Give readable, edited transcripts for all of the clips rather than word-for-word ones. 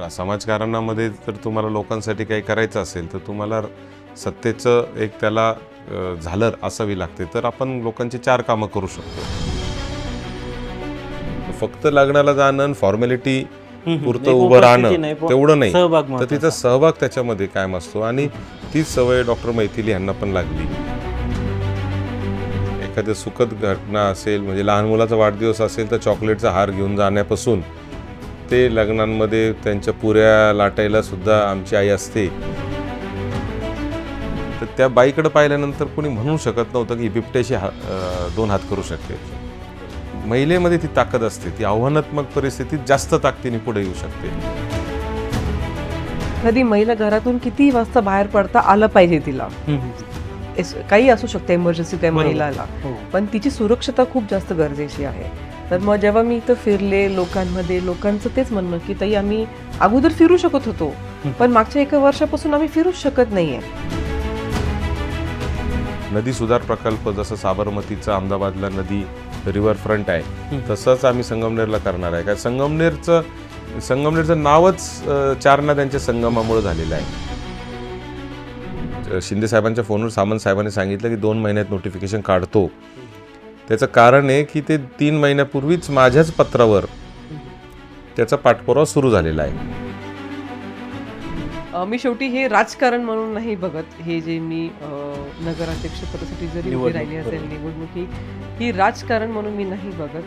समाजकारणामध्ये जर तुम्हाला लोकांसाठी काही करायचं असेल तर तुम्हाला सत्तेचं एक त्याला झालर असावी लागते, तर आपण लोकांची 4 कामं करू शकतो. फक्त लग्नाला जाणं, फॉर्मॅलिटी पुरतं उभं राहणं तेवढं नाही, तर तिचा सहभाग त्याच्यामध्ये कायम असतो. आणि तीच सवय डॉक्टर मैथिली यांना पण लागली. एखाद्या सुखद घटना असेल, म्हणजे लहान मुलाचा वाढदिवस असेल तर चॉकलेटचा हार घेऊन जाण्यापासून ते लग्नांमध्ये त्यांच्या पुऱ्या लाटायला सुद्धा आमची आई असते. तर त्या बाईकडे पाहिल्यानंतर कोणी म्हणू शकत नव्हतं की बिबट्याशी 2 हात करू शकते. महिलेमध्ये ती ताकद असते, ती आव्हानात्मक परिस्थितीत जास्त ताकदीने पुढे येऊ शकते. कधी महिला घरातून किती वाजता बाहेर पडता आलं पाहिजे तिला, काही असू शकते इमर्जन्सी त्या महिलाला, पण तिची सुरक्षता खूप जास्त गरजेची आहे. तर मग जेव्हा मी इथं फिरले लोकांमध्ये, लोकांचं तेच म्हणणं की ताई आम्ही अगोदर फिरू शकत होतो, पण मागच्या 1 वर्षापासून आम्ही फिरूच शकत नाहीये. नदी सुधार प्रकल्प जसं साबरमतीचा अहमदाबादला नदी रिव्हरफ्रंट आहे, तसंच आम्ही संगमनेरला करणार आहे. काय संगमनेरचं नावच 4 नद्यांच्या संगमामुळे झालेलं आहे. शिंदे साहेबांच्या फोनवर सामंत साहेबांनी सांगितलं की 2 महिन्यात नोटिफिकेशन काढतो. त्याचं कारण आहे की ते 3 महिन्यापूर्वीच माझ्याच पत्रावर त्याचा पाठपुरावा सुरू झालेला आहे. मी शेवटी हे राजकारण म्हणून नाही बघत. हे जे मी नगराध्यक्ष पदासाठी जरी उभी राहिली असेल निवडणुकी, ही राजकारण म्हणून मी नाही बघत.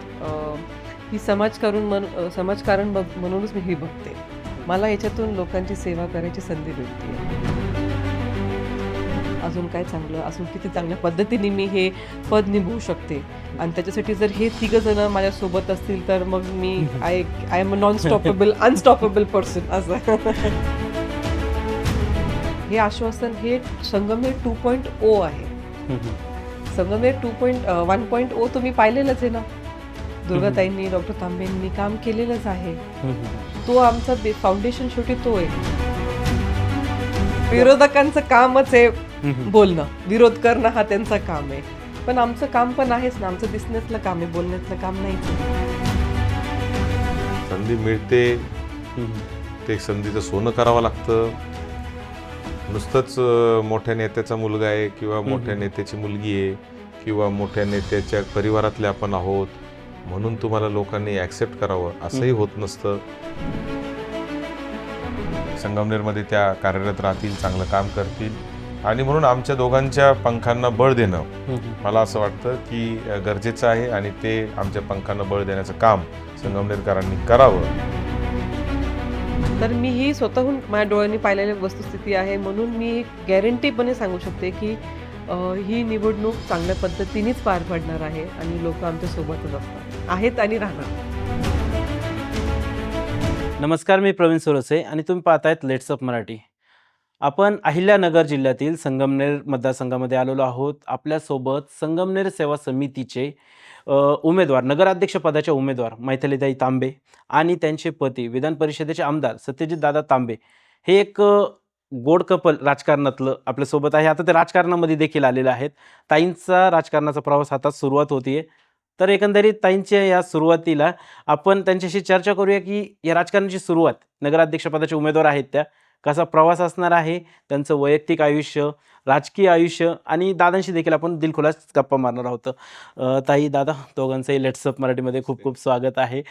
ही समाजकारण म्हणूनच मी ही बघते. मला याच्यातून लोकांची सेवा करायची संधी भेटते. अजून काय चांगलं, अजून किती चांगल्या पद्धतीने मी हे पद निभवू शकते. आणि त्याच्यासाठी जर हे 3 जण माझ्यासोबत असतील तर मग मी I am a non stoppable unstoppable person असं. हे आश्वासन हे संगमनेर 2.0 आहे. संगमनेर 1.0 तुम्ही पाहिलेलंच आहे ना. दुर्गाताईंनी, डॉक्टर तांबेंनी काम केलेलंच आहे. तो आमचा फाउंडेशन शेवटी तो आहे. विरोधकांचं कामच आहे बोलणं, विरोध करणं हा त्यांचा काम आहे. पण आमचं काम पण आहेच ना, आमचं दिसण्यातलं काम आहे, बोलण्यातलं काम नाहीच. संधी मिळते ते संधीचं सोनं करावं लागतं. नुसतंच मोठ्या नेत्याचा मुलगा आहे किंवा मोठ्या नेत्याची मुलगी आहे किंवा मोठ्या नेत्याच्या परिवारातले आपण आहोत म्हणून तुम्हाला लोकांनी ॲक्सेप्ट करावं असंही होत नसतं. संगमनेरमध्ये त्या कार्यरत राहतील, चांगलं काम करतील आणि म्हणून आमच्या दोघांच्या पंखांना बळ देणं मला असं वाटतं की गरजेचं आहे आणि ते आमच्या पंखांना बळ देण्याचं काम संगमनेरकरांनी करावं. तर मी ही स्वतःहून माझ्या डोळ्यांनी पाहिलेली वस्तुस्थिती आहे, म्हणून मी गॅरंटीपणे सांगू शकते की ही निवडणूक चांगल्या पद्धतीनेच पार पडणार आहे आणि लोक आमच्या सोबतच असतात, आहेत आणि राहणार. नमस्कार, मी प्रवीण सोरसे आणि तुम्ही पाहतायत लेट्स अप मराठी. आपण अहिल्यानगर जिल्ह्यातील संगमनेर मतदारसंघामध्ये आलेलो आहोत. आपल्यासोबत संगमनेर सेवा समितीचे उमेदवार, नगराध्यक्ष पदाचे उमेदवार मैथिलीताई तांबे आणि त्यांचे पती विधान परिषदेचे आमदार सत्यजित दादा तांबे, हे एक गोड कपल राजकारणातलं आपल्यासोबत आहे. आता ते राजकारणामध्ये देखील आलेले आहेत. ताईंचा राजकारणाचा प्रवास आता सुरुवात होतीये. तर एकंदरीत ताईंच्या या सुरुवातीला आपण त्यांच्याशी चर्चा करूया की या राजकारणाची सुरुवात, नगराध्यक्षपदाचे उमेदवार आहेत त्या, कसा प्रवास असणार आहे, त्यांचं वैयक्तिक आयुष्य, राजकीय आयुष्य आणि दादांशी देखील आपण दिलखुलास गप्पा मारणार आहोत. ताई, दादा, दोघांचंही लेट्स अप मराठीमध्ये खूप खूप स्वागत आहे.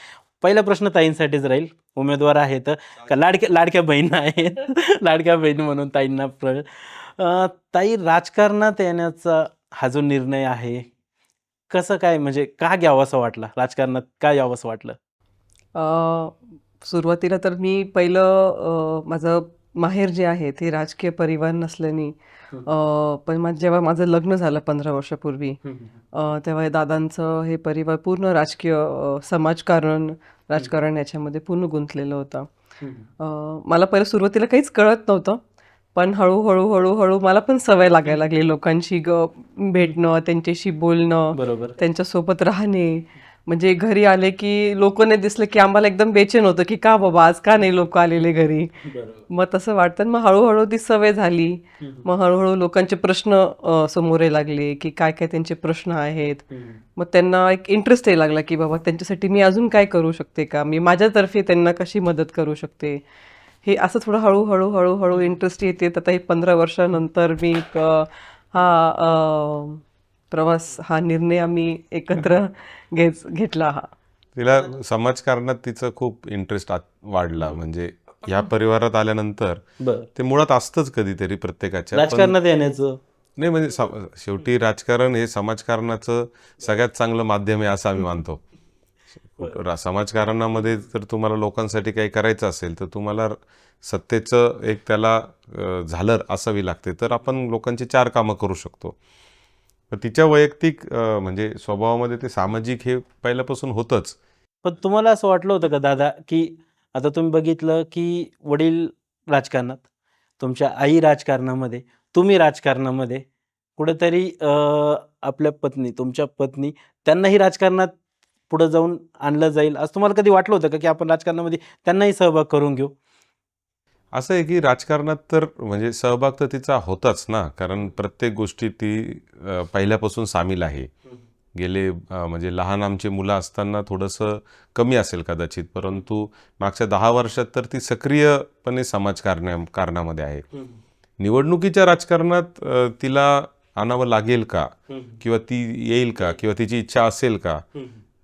पहिला प्रश्न ताईंसाठीच राहील. उमेदवार आहेत का लाडक्या बहीण आहेत लाडक्या बहीण म्हणून ताईंना ताई, राजकारणात येण्याचा हा जो निर्णय आहे, कसं काय, म्हणजे का घ्यावं असं वाटलं, राजकारणात का यावं असं वाटलं? सुरुवातीला तर मी पहिलं माझं माहेर जे आहे ते राजकीय परिवार नसल्याने, पण जेव्हा माझं लग्न झालं 15 वर्षापूर्वी, तेव्हा दादांचं हे परिवार पूर्ण राजकीय राजकारण याच्यामध्ये पूर्ण गुंतलेलं होतं. मला पहिलं सुरुवातीला काहीच कळत नव्हतं, पण हळूहळू मला पण सवय लागायला लागली लोकांशी भेटणं, त्यांच्याशी बोलणं, बरोबर. त्यांच्यासोबत राहणे. म्हणजे घरी आले की लोक नाही दिसले की आम्हाला एकदम बेचैन होतं की का बाबा आज का नाही लोक आलेले घरी. मग तसं वाटतं. मग हळूहळू ती सवय झाली. मग हळूहळू लोकांचे प्रश्न समोर लागले की काय काय त्यांचे प्रश्न आहेत. मग त्यांना एक इंटरेस्ट यायला लागला की बाबा त्यांच्यासाठी मी अजून काय करू शकते का, मी माझ्यातर्फे त्यांना कशी मदत करू शकते. हे असं थोडं हळूहळू हळूहळू इंटरेस्ट येते. आता हे 15 वर्षानंतर मी प्रवास, हा निर्णय आम्ही एकत्र घेतला. तिला समाजकारणात तिचं खूप इंटरेस्ट वाढला. म्हणजे ह्या परिवारात आल्यानंतर ते मुळात असतंच कधीतरी प्रत्येकाच्या, राजकारणात येण्याचं नाही म्हणजे शेवटी राजकारण हे समाजकारणाचं सगळ्यात चांगलं माध्यम आहे असं आम्ही मानतो. समाजकारणामध्ये जर तुम्हाला लोकांसाठी काही करायचं असेल तर तुम्हाला सत्तेचं एक त्याला झालर असावी लागते, तर आपण लोकांची 4 कामं करू शकतो. तर तिच्या वैयक्तिक म्हणजे स्वभावामध्ये ते सामाजिक हे पहिल्यापासून होतंच. पण तुम्हाला असं वाटलं होतं का दादा, की आता तुम्ही बघितलं की वडील राजकारणात, तुमच्या आई राजकारणामध्ये, तुम्ही राजकारणामध्ये, कुठेतरी आपल्या पत्नी, तुमच्या पत्नी, त्यांनाही राजकारणात पुढे जाऊन आणलं जाईल असं तुम्हाला कधी वाटलं होतं का, की आपण राजकारणामध्ये त्यांनाही सहभाग करून घेऊ? असं आहे की राजकारणात तर म्हणजे सहभाग तर तिचा होताच ना, कारण प्रत्येक गोष्टी ती पहिल्यापासून सामील आहे. गेले म्हणजे लहान आमचे मुलं असताना थोडंसं कमी असेल कदाचित, परंतु मागच्या 10 वर्षात तर ती सक्रियपणे कारणामध्ये आहे. निवडणुकीच्या राजकारणात तिला आणावं लागेल का, किंवा ती येईल का, किंवा तिची इच्छा असेल का,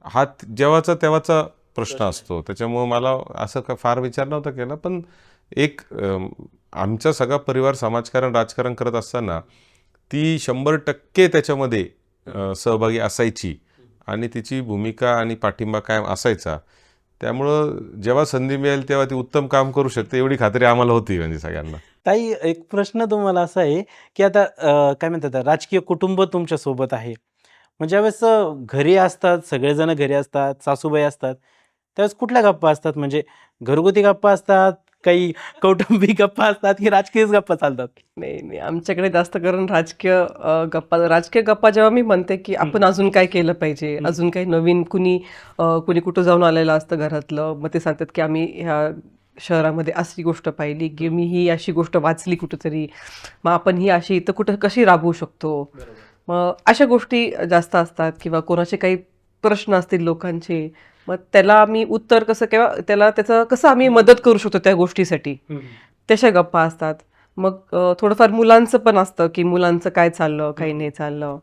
हा जेव्हाचा तेव्हाचा प्रश्न असतो. त्याच्यामुळं मला असं का फार विचार नव्हता केला. पण एक आमचा सगळा परिवार समाजकारण राजकारण करत असताना ती 100% त्याच्यामध्ये सहभागी असायची आणि तिची भूमिका आणि पाठिंबा कायम असायचा. त्यामुळं जेव्हा संधी मिळेल तेव्हा ती उत्तम काम करू शकते एवढी खात्री आम्हाला होती म्हणजे सगळ्यांना. ताई, एक प्रश्न तुम्हाला असा आहे, की आता काय म्हणतात, राजकीय कुटुंब तुमच्या सोबत आहे. मग ज्यावेळेस घरी असतात, सगळेजण घरी असतात, सासूबाई असतात, त्यावेळेस कुठल्या गप्पा असतात? म्हणजे घरगुती गप्पा असतात, काही कौटुंबिक गप्पा असतात, की राजकीयच गप्पा चालतात? नाही नाही, आमच्याकडे जास्त करून राजकीय गप्पा जेव्हा मी म्हणते की आपण अजून काय केलं पाहिजे, अजून काही नवीन, कुणी कुठं जाऊन आलेलं असतं घरातलं, मग ते सांगतात की आम्ही ह्या शहरामध्ये अशी गोष्ट पाहिली, की मी ही अशी गोष्ट वाचली कुठंतरी, मग आपण ही अशी इथं कुठं कशी राबवू शकतो. मग अशा गोष्टी जास्त असतात. किंवा कोणाचे काही प्रश्न असतील लोकांचे, मग त्याला आम्ही उत्तर कसं, किंवा त्याला त्याचं कसं आम्ही मदत करू शकतो त्या गोष्टीसाठी, तशा गप्पा असतात. मग थोडंफार मुलांचं पण असतं की मुलांचं काय चाललं, काही नाही चाललं,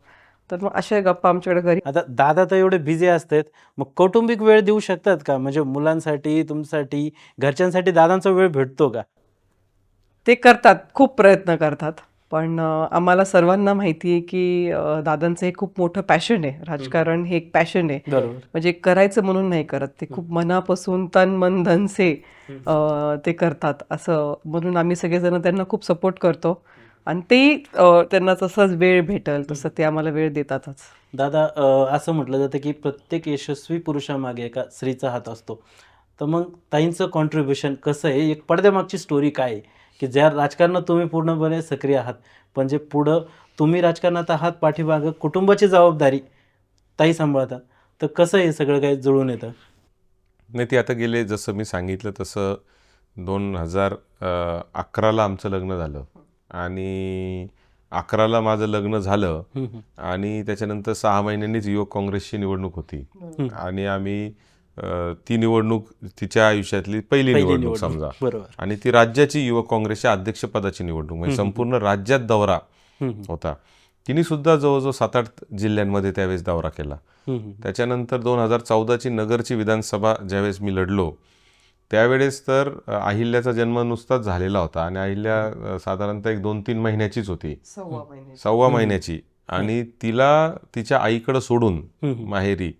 तर मग अशा गप्पा आमच्याकडे घरी. आता दादा तर एवढे बिझी असतात, मग कौटुंबिक वेळ देऊ शकतात का? म्हणजे मुलांसाठी, तुमच्यासाठी, घरच्यांसाठी दादांचा वेळ भेटतो का? ते करतात, खूप प्रयत्न करतात. पण आम्हाला सर्वांना माहिती आहे की दादांचं हे खूप मोठं पॅशन आहे. राजकारण हे एक पॅशन आहे. बरोबर. म्हणजे करायचं म्हणून नाही करत, ते खूप मनापासून तन मन धन से ते करतात. असं म्हणून आम्ही सगळेजण त्यांना खूप सपोर्ट करतो. आणि तेही त्यांना तसंच वेळ भेटेल तसं ते आम्हाला वेळ देतातच. दादा, असं म्हटलं जातं की प्रत्येक यशस्वी पुरुषामागे एका स्त्रीचा हात असतो. तर मग ताईंचं कॉन्ट्रीब्युशन कसं आहे? एक पडद्यामागची स्टोरी काय आहे, की ज्या राजकारणात तुम्ही पूर्णपणे सक्रिय आहात, पण जे पुढं तुम्ही राजकारणात आहात, पाठीमागं कुटुंबाची जबाबदारी ताई सांभाळतात, तर कसं हे सगळं काही जुळून येतं? नाही, ती आता गेले जसं मी सांगितलं तसं 2011ला आमचं लग्न झालं आणि 11ला माझं लग्न झालं आणि त्याच्यानंतर 6 महिन्यांनीच युवक काँग्रेसची निवडणूक होती. आणि आम्ही ती निवडणूक तिच्या आयुष्यातली पहिली निवडणूक समजा, बरोबर. आणि ती राज्याची युवक काँग्रेसच्या अध्यक्षपदाची निवडणूक, म्हणजे संपूर्ण राज्यात दौरा होता. तिने सुद्धा जवळजवळ 7-8 जिल्ह्यांमध्ये त्यावेळेस दौरा केला. त्याच्यानंतर 2014ची नगरची विधानसभा ज्यावेळेस मी लढलो त्यावेळेस तर अहिल्याचा जन्म नुसताच झालेला होता आणि अहिल्या साधारणतः 1-2-3 महिन्याचीच होती, 1.25 महिन्याची. आणि तिला तिच्या आईकडे सोडून माहेरी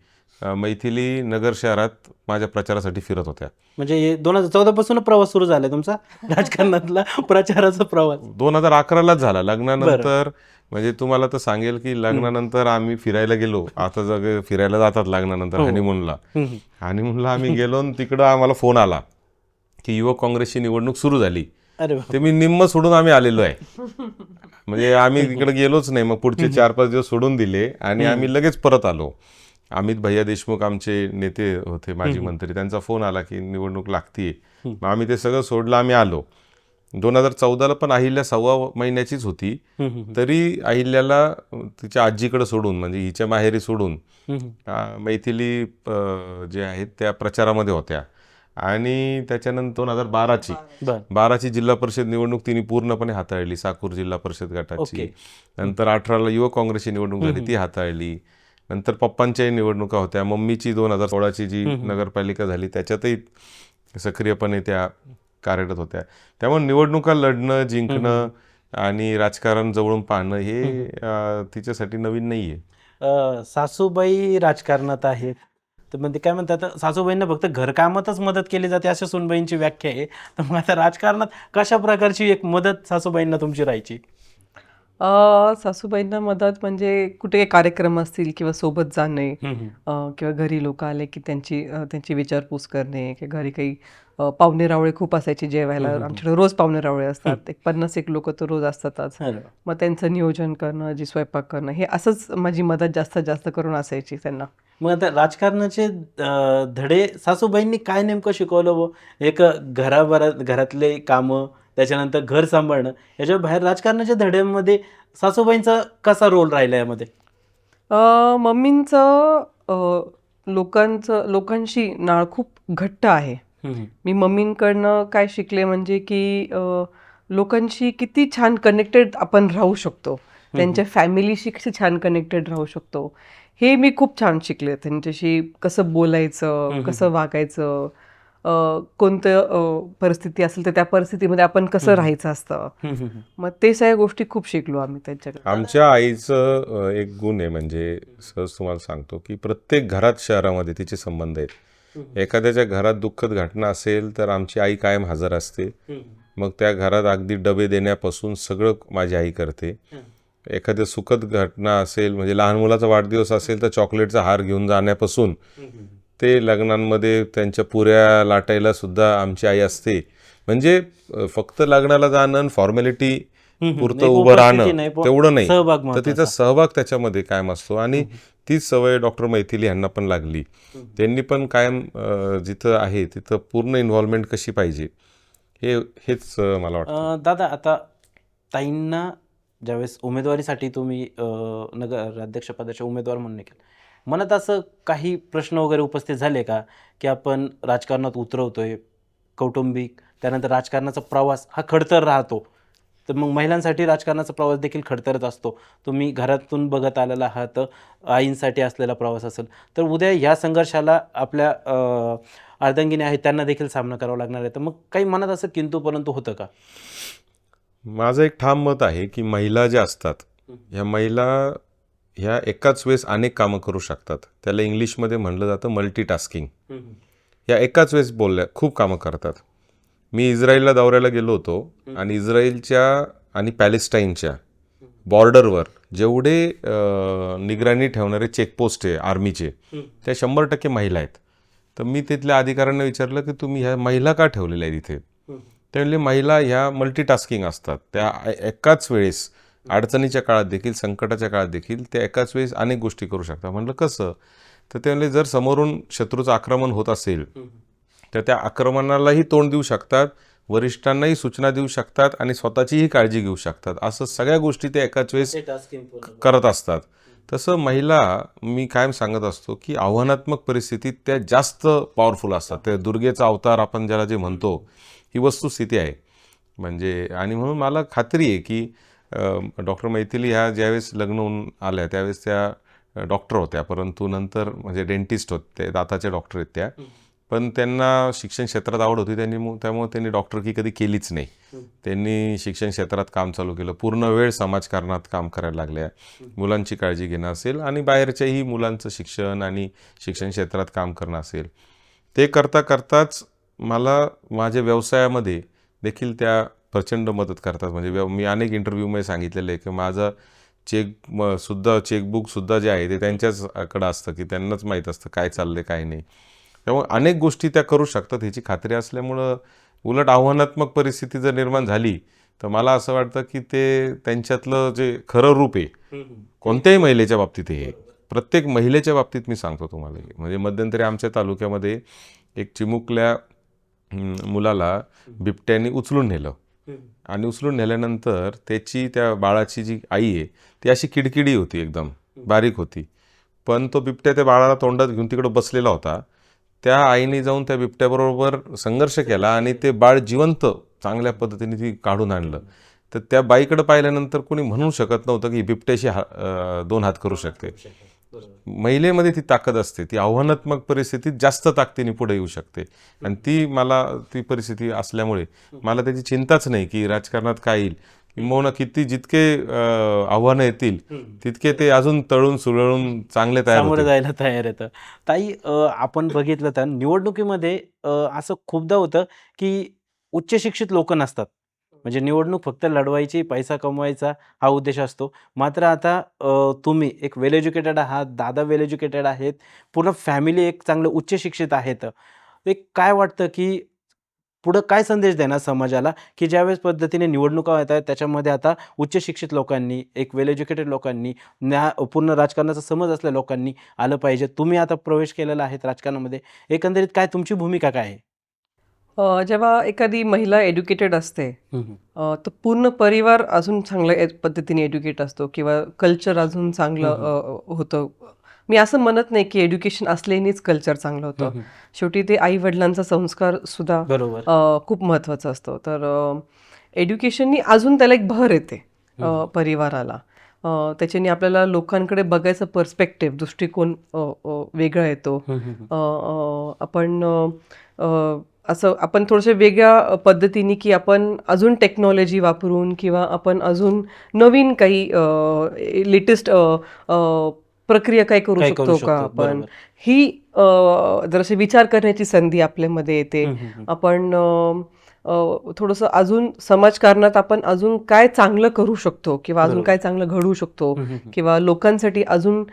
मैथिली नगर शहरात माझ्या प्रचारासाठी फिरत होत्या. म्हणजे 2014 पासून प्रवास सुरू झाला तुमचा राजकारणातला प्रचाराचा प्रवास? 2011लाच झाला लग्नानंतर. म्हणजे तुम्हाला तर सांगेल की लग्नानंतर आम्ही फिरायला गेलो. आता जग फिरायला जातात लग्नानंतर हनीमूनला. हनीमूनला आम्ही गेलो आणि तिकडं आम्हाला फोन आला की युवक काँग्रेसची निवडणूक सुरू झाली. ते मी निम्म सोडून आम्ही आलेलो आहे. म्हणजे आम्ही तिकडे गेलोच नाही. मग पुढचे 4-5 दिवस सोडून दिले आणि आम्ही लगेच परत आलो. अमित भैया देशमुख आमचे नेते होते, माजी मंत्री, त्यांचा फोन आला की निवडणूक लागतीये. मग आम्ही ते सगळं सोडलं, आम्ही आलो. 2014ला पण अहिल्या 1.25 महिन्याचीच होती, तरी अहिल्याला तिच्या आजीकडे सोडून, म्हणजे हिच्या माहेरी सोडून मैथिली जे आहेत त्या प्रचारामध्ये होत्या. आणि त्याच्यानंतर 2012ची जिल्हा परिषद निवडणूक तिने पूर्णपणे हाताळली, साकूर जिल्हा परिषद गटाची. नंतर 18ला युवक काँग्रेसची निवडणूक झाली, ती हाताळली. नंतर पप्पांच्याही निवडणुका होत्या. मम्मीची 2016ची जी नगरपालिका झाली त्याच्यातही सक्रियपणे त्या कार्यरत होत्या. त्यामुळे निवडणुका लढणं, जिंकणं आणि राजकारण जवळून पाहणं हे तिच्यासाठी नवीन नाहीये. सासूबाई राजकारणात आहेत, तर म्हणजे काय म्हणतात, सासूबाईंना फक्त घरकामातच मदत केली जाते अशा सुनबाईंची व्याख्या आहे. तर मग आता राजकारणात कशा प्रकारची एक मदत सासूबाईंना तुमची राहायची? सासूबाईंना मदत म्हणजे कुठे काही कार्यक्रम असतील किंवा सोबत जाणे, किंवा घरी लोक आले की त्यांची विचारपूस करणे, किंवा घरी काही पाहुणे रावळे खूप असायचे जेवायला. आमच्याकडे रोज पाहुणे रावळे असतात, 50-1 लोक तर रोज असतातच. मग त्यांचं नियोजन करणं, जी स्वयंपाक करणं, हे असंच माझी मदत जास्तीत जास्त करून असायची त्यांना. मग आता राजकारणाचे धडे सासूबाईंनी काय नेमकं शिकवलं व एक घरातले कामं, त्याच्यानंतर घर सांभाळणं, याच्या बाहेर राजकारणाच्या धड्यांमध्ये सासूबाईंचा कसा रोल राहिला यामध्ये? मम्मींचं लोकांशी नाळ खूप घट्ट आहे. मी मम्मींकडनं काय शिकले म्हणजे की लोकांशी किती छान कनेक्टेड आपण राहू शकतो, त्यांच्या फॅमिलीशी कशी छान कनेक्टेड राहू शकतो, हे मी खूप छान शिकले. त्यांच्याशी कसं बोलायचं, कसं वागायचं, कोणतं परिस्थिती असेल तर त्या परिस्थितीमध्ये आपण कसं राहायचं असतं. मग ते सगळ्या गोष्टी खूप शिकलो आम्ही त्यांच्याकडे. आमच्या आईचं एक गुण आहे, म्हणजे सहज तुम्हाला सांगतो की प्रत्येक घरात शहरामध्ये तिचे संबंध आहेत. एखाद्याच्या घरात दुःखद घटना असेल तर आमची आई कायम हजर असते. मग त्या घरात अगदी डबे देण्यापासून सगळं माझी आई करते. एखाद्या सुखद घटना असेल, म्हणजे लहान मुलाचा वाढदिवस असेल तर चॉकलेटचा हार घेऊन जाण्यापासून ते लग्नांमध्ये त्यांच्या पुऱ्या लाटायला सुद्धा आमची आई असते. म्हणजे फक्त लग्नाला जाणं, फॉर्मॅलिटी पुरतं उभं राहणं तेवढं नाही, तर तिचा सहभाग त्याच्यामध्ये कायम असतो. आणि तीच सवय डॉक्टर मैथिली यांना पण लागली. त्यांनी पण कायम जिथं आहे तिथं पूर्ण इन्व्हॉल्वमेंट कशी पाहिजे हेच मला वाटतं. दादा, आता ताईंना ज्यावेळेस उमेदवारीसाठी तुम्ही नगराध्यक्षपदाचे उमेदवार म्हणून केलं, मनात असं काही प्रश्न वगैरे उपस्थित झाले का की आपण राजकारणात उतरवतोय, कौटुंबिक, त्यानंतर राजकारणाचा प्रवास हा खडतर राहतो, तर मग महिलांसाठी राजकारणाचा प्रवास देखील खडतरच असतो. तुम्ही घरातून बघत आलेला आहात, आईंसाठी असलेला प्रवास असेल, तर उद्या ह्या संघर्षाला आपल्या अर्धांगिनी आहेत त्यांना देखील सामना करावा लागणार आहे. तर मग काही मनात असं किंतु परंतु होतं का? माझं एक ठाम मत आहे की महिला ज्या असतात, ह्या महिला ह्या एकाच वेळेस अनेक कामं करू शकतात. त्याला इंग्लिशमध्ये म्हणलं जातं मल्टीटास्किंग. ह्या एकाच वेळेस खूप कामं करतात. मी इस्रायलला दौऱ्याला गेलो होतो आणि इस्रायलच्या आणि पॅलेस्टाईनच्या बॉर्डरवर जेवढे निगराणी ठेवणारे चेकपोस्ट आहे आर्मीचे, त्या 100% महिला आहेत. तर मी तिथल्या अधिकाऱ्यांना विचारलं की तुम्ही ह्या महिला का ठेवलेल्या आहेत इथे? ते म्हणले म्हणले ह्या मल्टीटास्किंग असतात, त्या एकाच वेळेस अडचणीच्या काळात देखील, संकटाच्या काळात देखील त्या एकाच वेळेस अनेक गोष्टी करू शकतात. म्हणलं कसं? तर ते म्हणले जर समोरून शत्रूचं आक्रमण होत असेल तर त्या आक्रमणालाही तोंड देऊ शकतात, वरिष्ठांनाही सूचना देऊ शकतात आणि स्वतःचीही काळजी घेऊ शकतात. असं सगळ्या गोष्टी ते एकाच वेळेस करत असतात. तसं महिला, मी कायम सांगत असतो की आव्हानात्मक परिस्थितीत त्या जास्त पॉवरफुल असतात. त्या दुर्गेचा अवतार आपण ज्याला जे म्हणतो, ही वस्तुस्थिती आहे. म्हणजे आणि म्हणून मला खात्री आहे की डॉक्टर मैथिली ह्या ज्यावेळेस लग्न होऊन आल्या त्यावेळेस त्या डॉक्टर होत्या, परंतु नंतर म्हणजे डेंटिस्ट होते, दाताचे डॉक्टर आहेत त्या. पण त्यांना शिक्षण क्षेत्रात आवड होती, त्यामुळे त्यांनी डॉक्टरकी कधी केलीच नाही. त्यांनी शिक्षण क्षेत्रात काम चालू केलं, पूर्ण वेळ समाजकारणात काम करायला लागल्या. मुलांची काळजी घेणं असेल आणि बाहेरच्याही मुलांचं शिक्षण आणि शिक्षण क्षेत्रात काम करणं असेल, ते करता करताच मला माझ्या व्यवसायामध्ये देखील त्या प्रचंड मदत करतात. म्हणजे मी अनेक इंटरव्ह्यूमध्ये सांगितलेलं आहे की माझं चेकबुकसुद्धा जे आहे ते त्यांच्याचकडं असतं, की त्यांनाच माहीत असतं काय चाललं काय नाही. त्यामुळे अनेक गोष्टी त्या करू शकतात ह्याची खात्री असल्यामुळं उलट आव्हानात्मक परिस्थिती जर निर्माण झाली तर मला असं वाटतं की ते त्यांच्यातलं जे खरं रूप आहे कोणत्याही महिलेच्या बाबतीत हे प्रत्येक महिलेच्या बाबतीत मी सांगतो तुम्हाला हे. म्हणजे मध्यंतरी आमच्या तालुक्यामध्ये एक चिमुकल्या मुलाला बिबट्याने उचलून नेलं आणि उचलून नेल्यानंतर त्याची त्या बाळाची जी आई आहे ती अशी किडकिडी होती, एकदम बारीक होती, पण तो बिबट्या त्या बाळाला तोंडात घेऊन तिकडं बसलेला होता. त्या आईने जाऊन त्या बिबट्याबरोबर संघर्ष केला आणि ते बाळ जिवंत चांगल्या पद्धतीने ती काढून आणलं. तर त्या बाईकडे पाहिल्यानंतर कोणी म्हणू शकत नव्हतं की बिबट्याशी दोन हात करू शकते. महिलेमध्ये ती ताकद असते, ती आव्हानात्मक परिस्थितीत जास्त ताकदीने पुढे येऊ शकते. आणि ती परिस्थिती असल्यामुळे मला त्याची चिंताच नाही की राजकारणात काय येईल. किंबहुना जितके आव्हानं येतील तितके ते अजून तळून सुरळून चांगले तयार सामोरं होतील. जायला तयार येतं. ताई, आपण बघितलं तर निवडणुकीमध्ये असं खूपदा होतं की उच्च शिक्षित लोक नसतात. म्हणजे निवडणूक फक्त लढवायची, पैसा कमवायचा हा उद्देश असतो. मात्र आता तुम्ही एक वेल एज्युकेटेड आहात, दादा वेल एज्युकेटेड आहेत, पूर्ण फॅमिली एक चांगलं उच्च शिक्षित आहेत. एक काय वाटतं की पुढं काय संदेश देणार समाजाला, की ज्यावेळेस पद्धतीने निवडणुका येत आहेत त्याच्यामध्ये आता उच्च शिक्षित लोकांनी, एक वेल एज्युकेटेड लोकांनी, पूर्ण राजकारणाचा समज असलेल्या लोकांनी आलं पाहिजे. तुम्ही आता प्रवेश केलेला आहे राजकारणामध्ये. एकंदरीत काय तुमची भूमिका काय आहे? जेव्हा एखादी महिला एज्युकेटेड असते तर पूर्ण परिवार अजून चांगल्या पद्धतीने एज्युकेट असतो किंवा कल्चर अजून चांगलं होतं. मी असं म्हणत नाही की एज्युकेशन असल्यानेच कल्चर चांगलं होतं. शेवटी ते आई वडिलांचा संस्कार सुद्धा बरोबर. खूप महत्त्वाचं असतं. तर एज्युकेशननी अजून त्याला एक भर येते परिवाराला. त्याच्याने आपल्याला लोकांकडे बघायचा पर्स्पेक्टिव्ह, दृष्टिकोन वेगळा येतो. आपण असं आपण थोडंसं वेगळ्या पद्धतीने की आपण अजून टेक्नॉलॉजी वापरून किंवा आपण अजून नवीन काही लेटेस्ट प्रक्रिया काय करू शकतो का आपण, ही जराशी विचार करण्याची संधी आपल्यामध्ये येते. आपण थोडंसं अजून समाजकारणात आपण अजून काय चांगलं करू शकतो किंवा अजून काय चांगलं घडवू शकतो किंवा लोकांसाठी अजून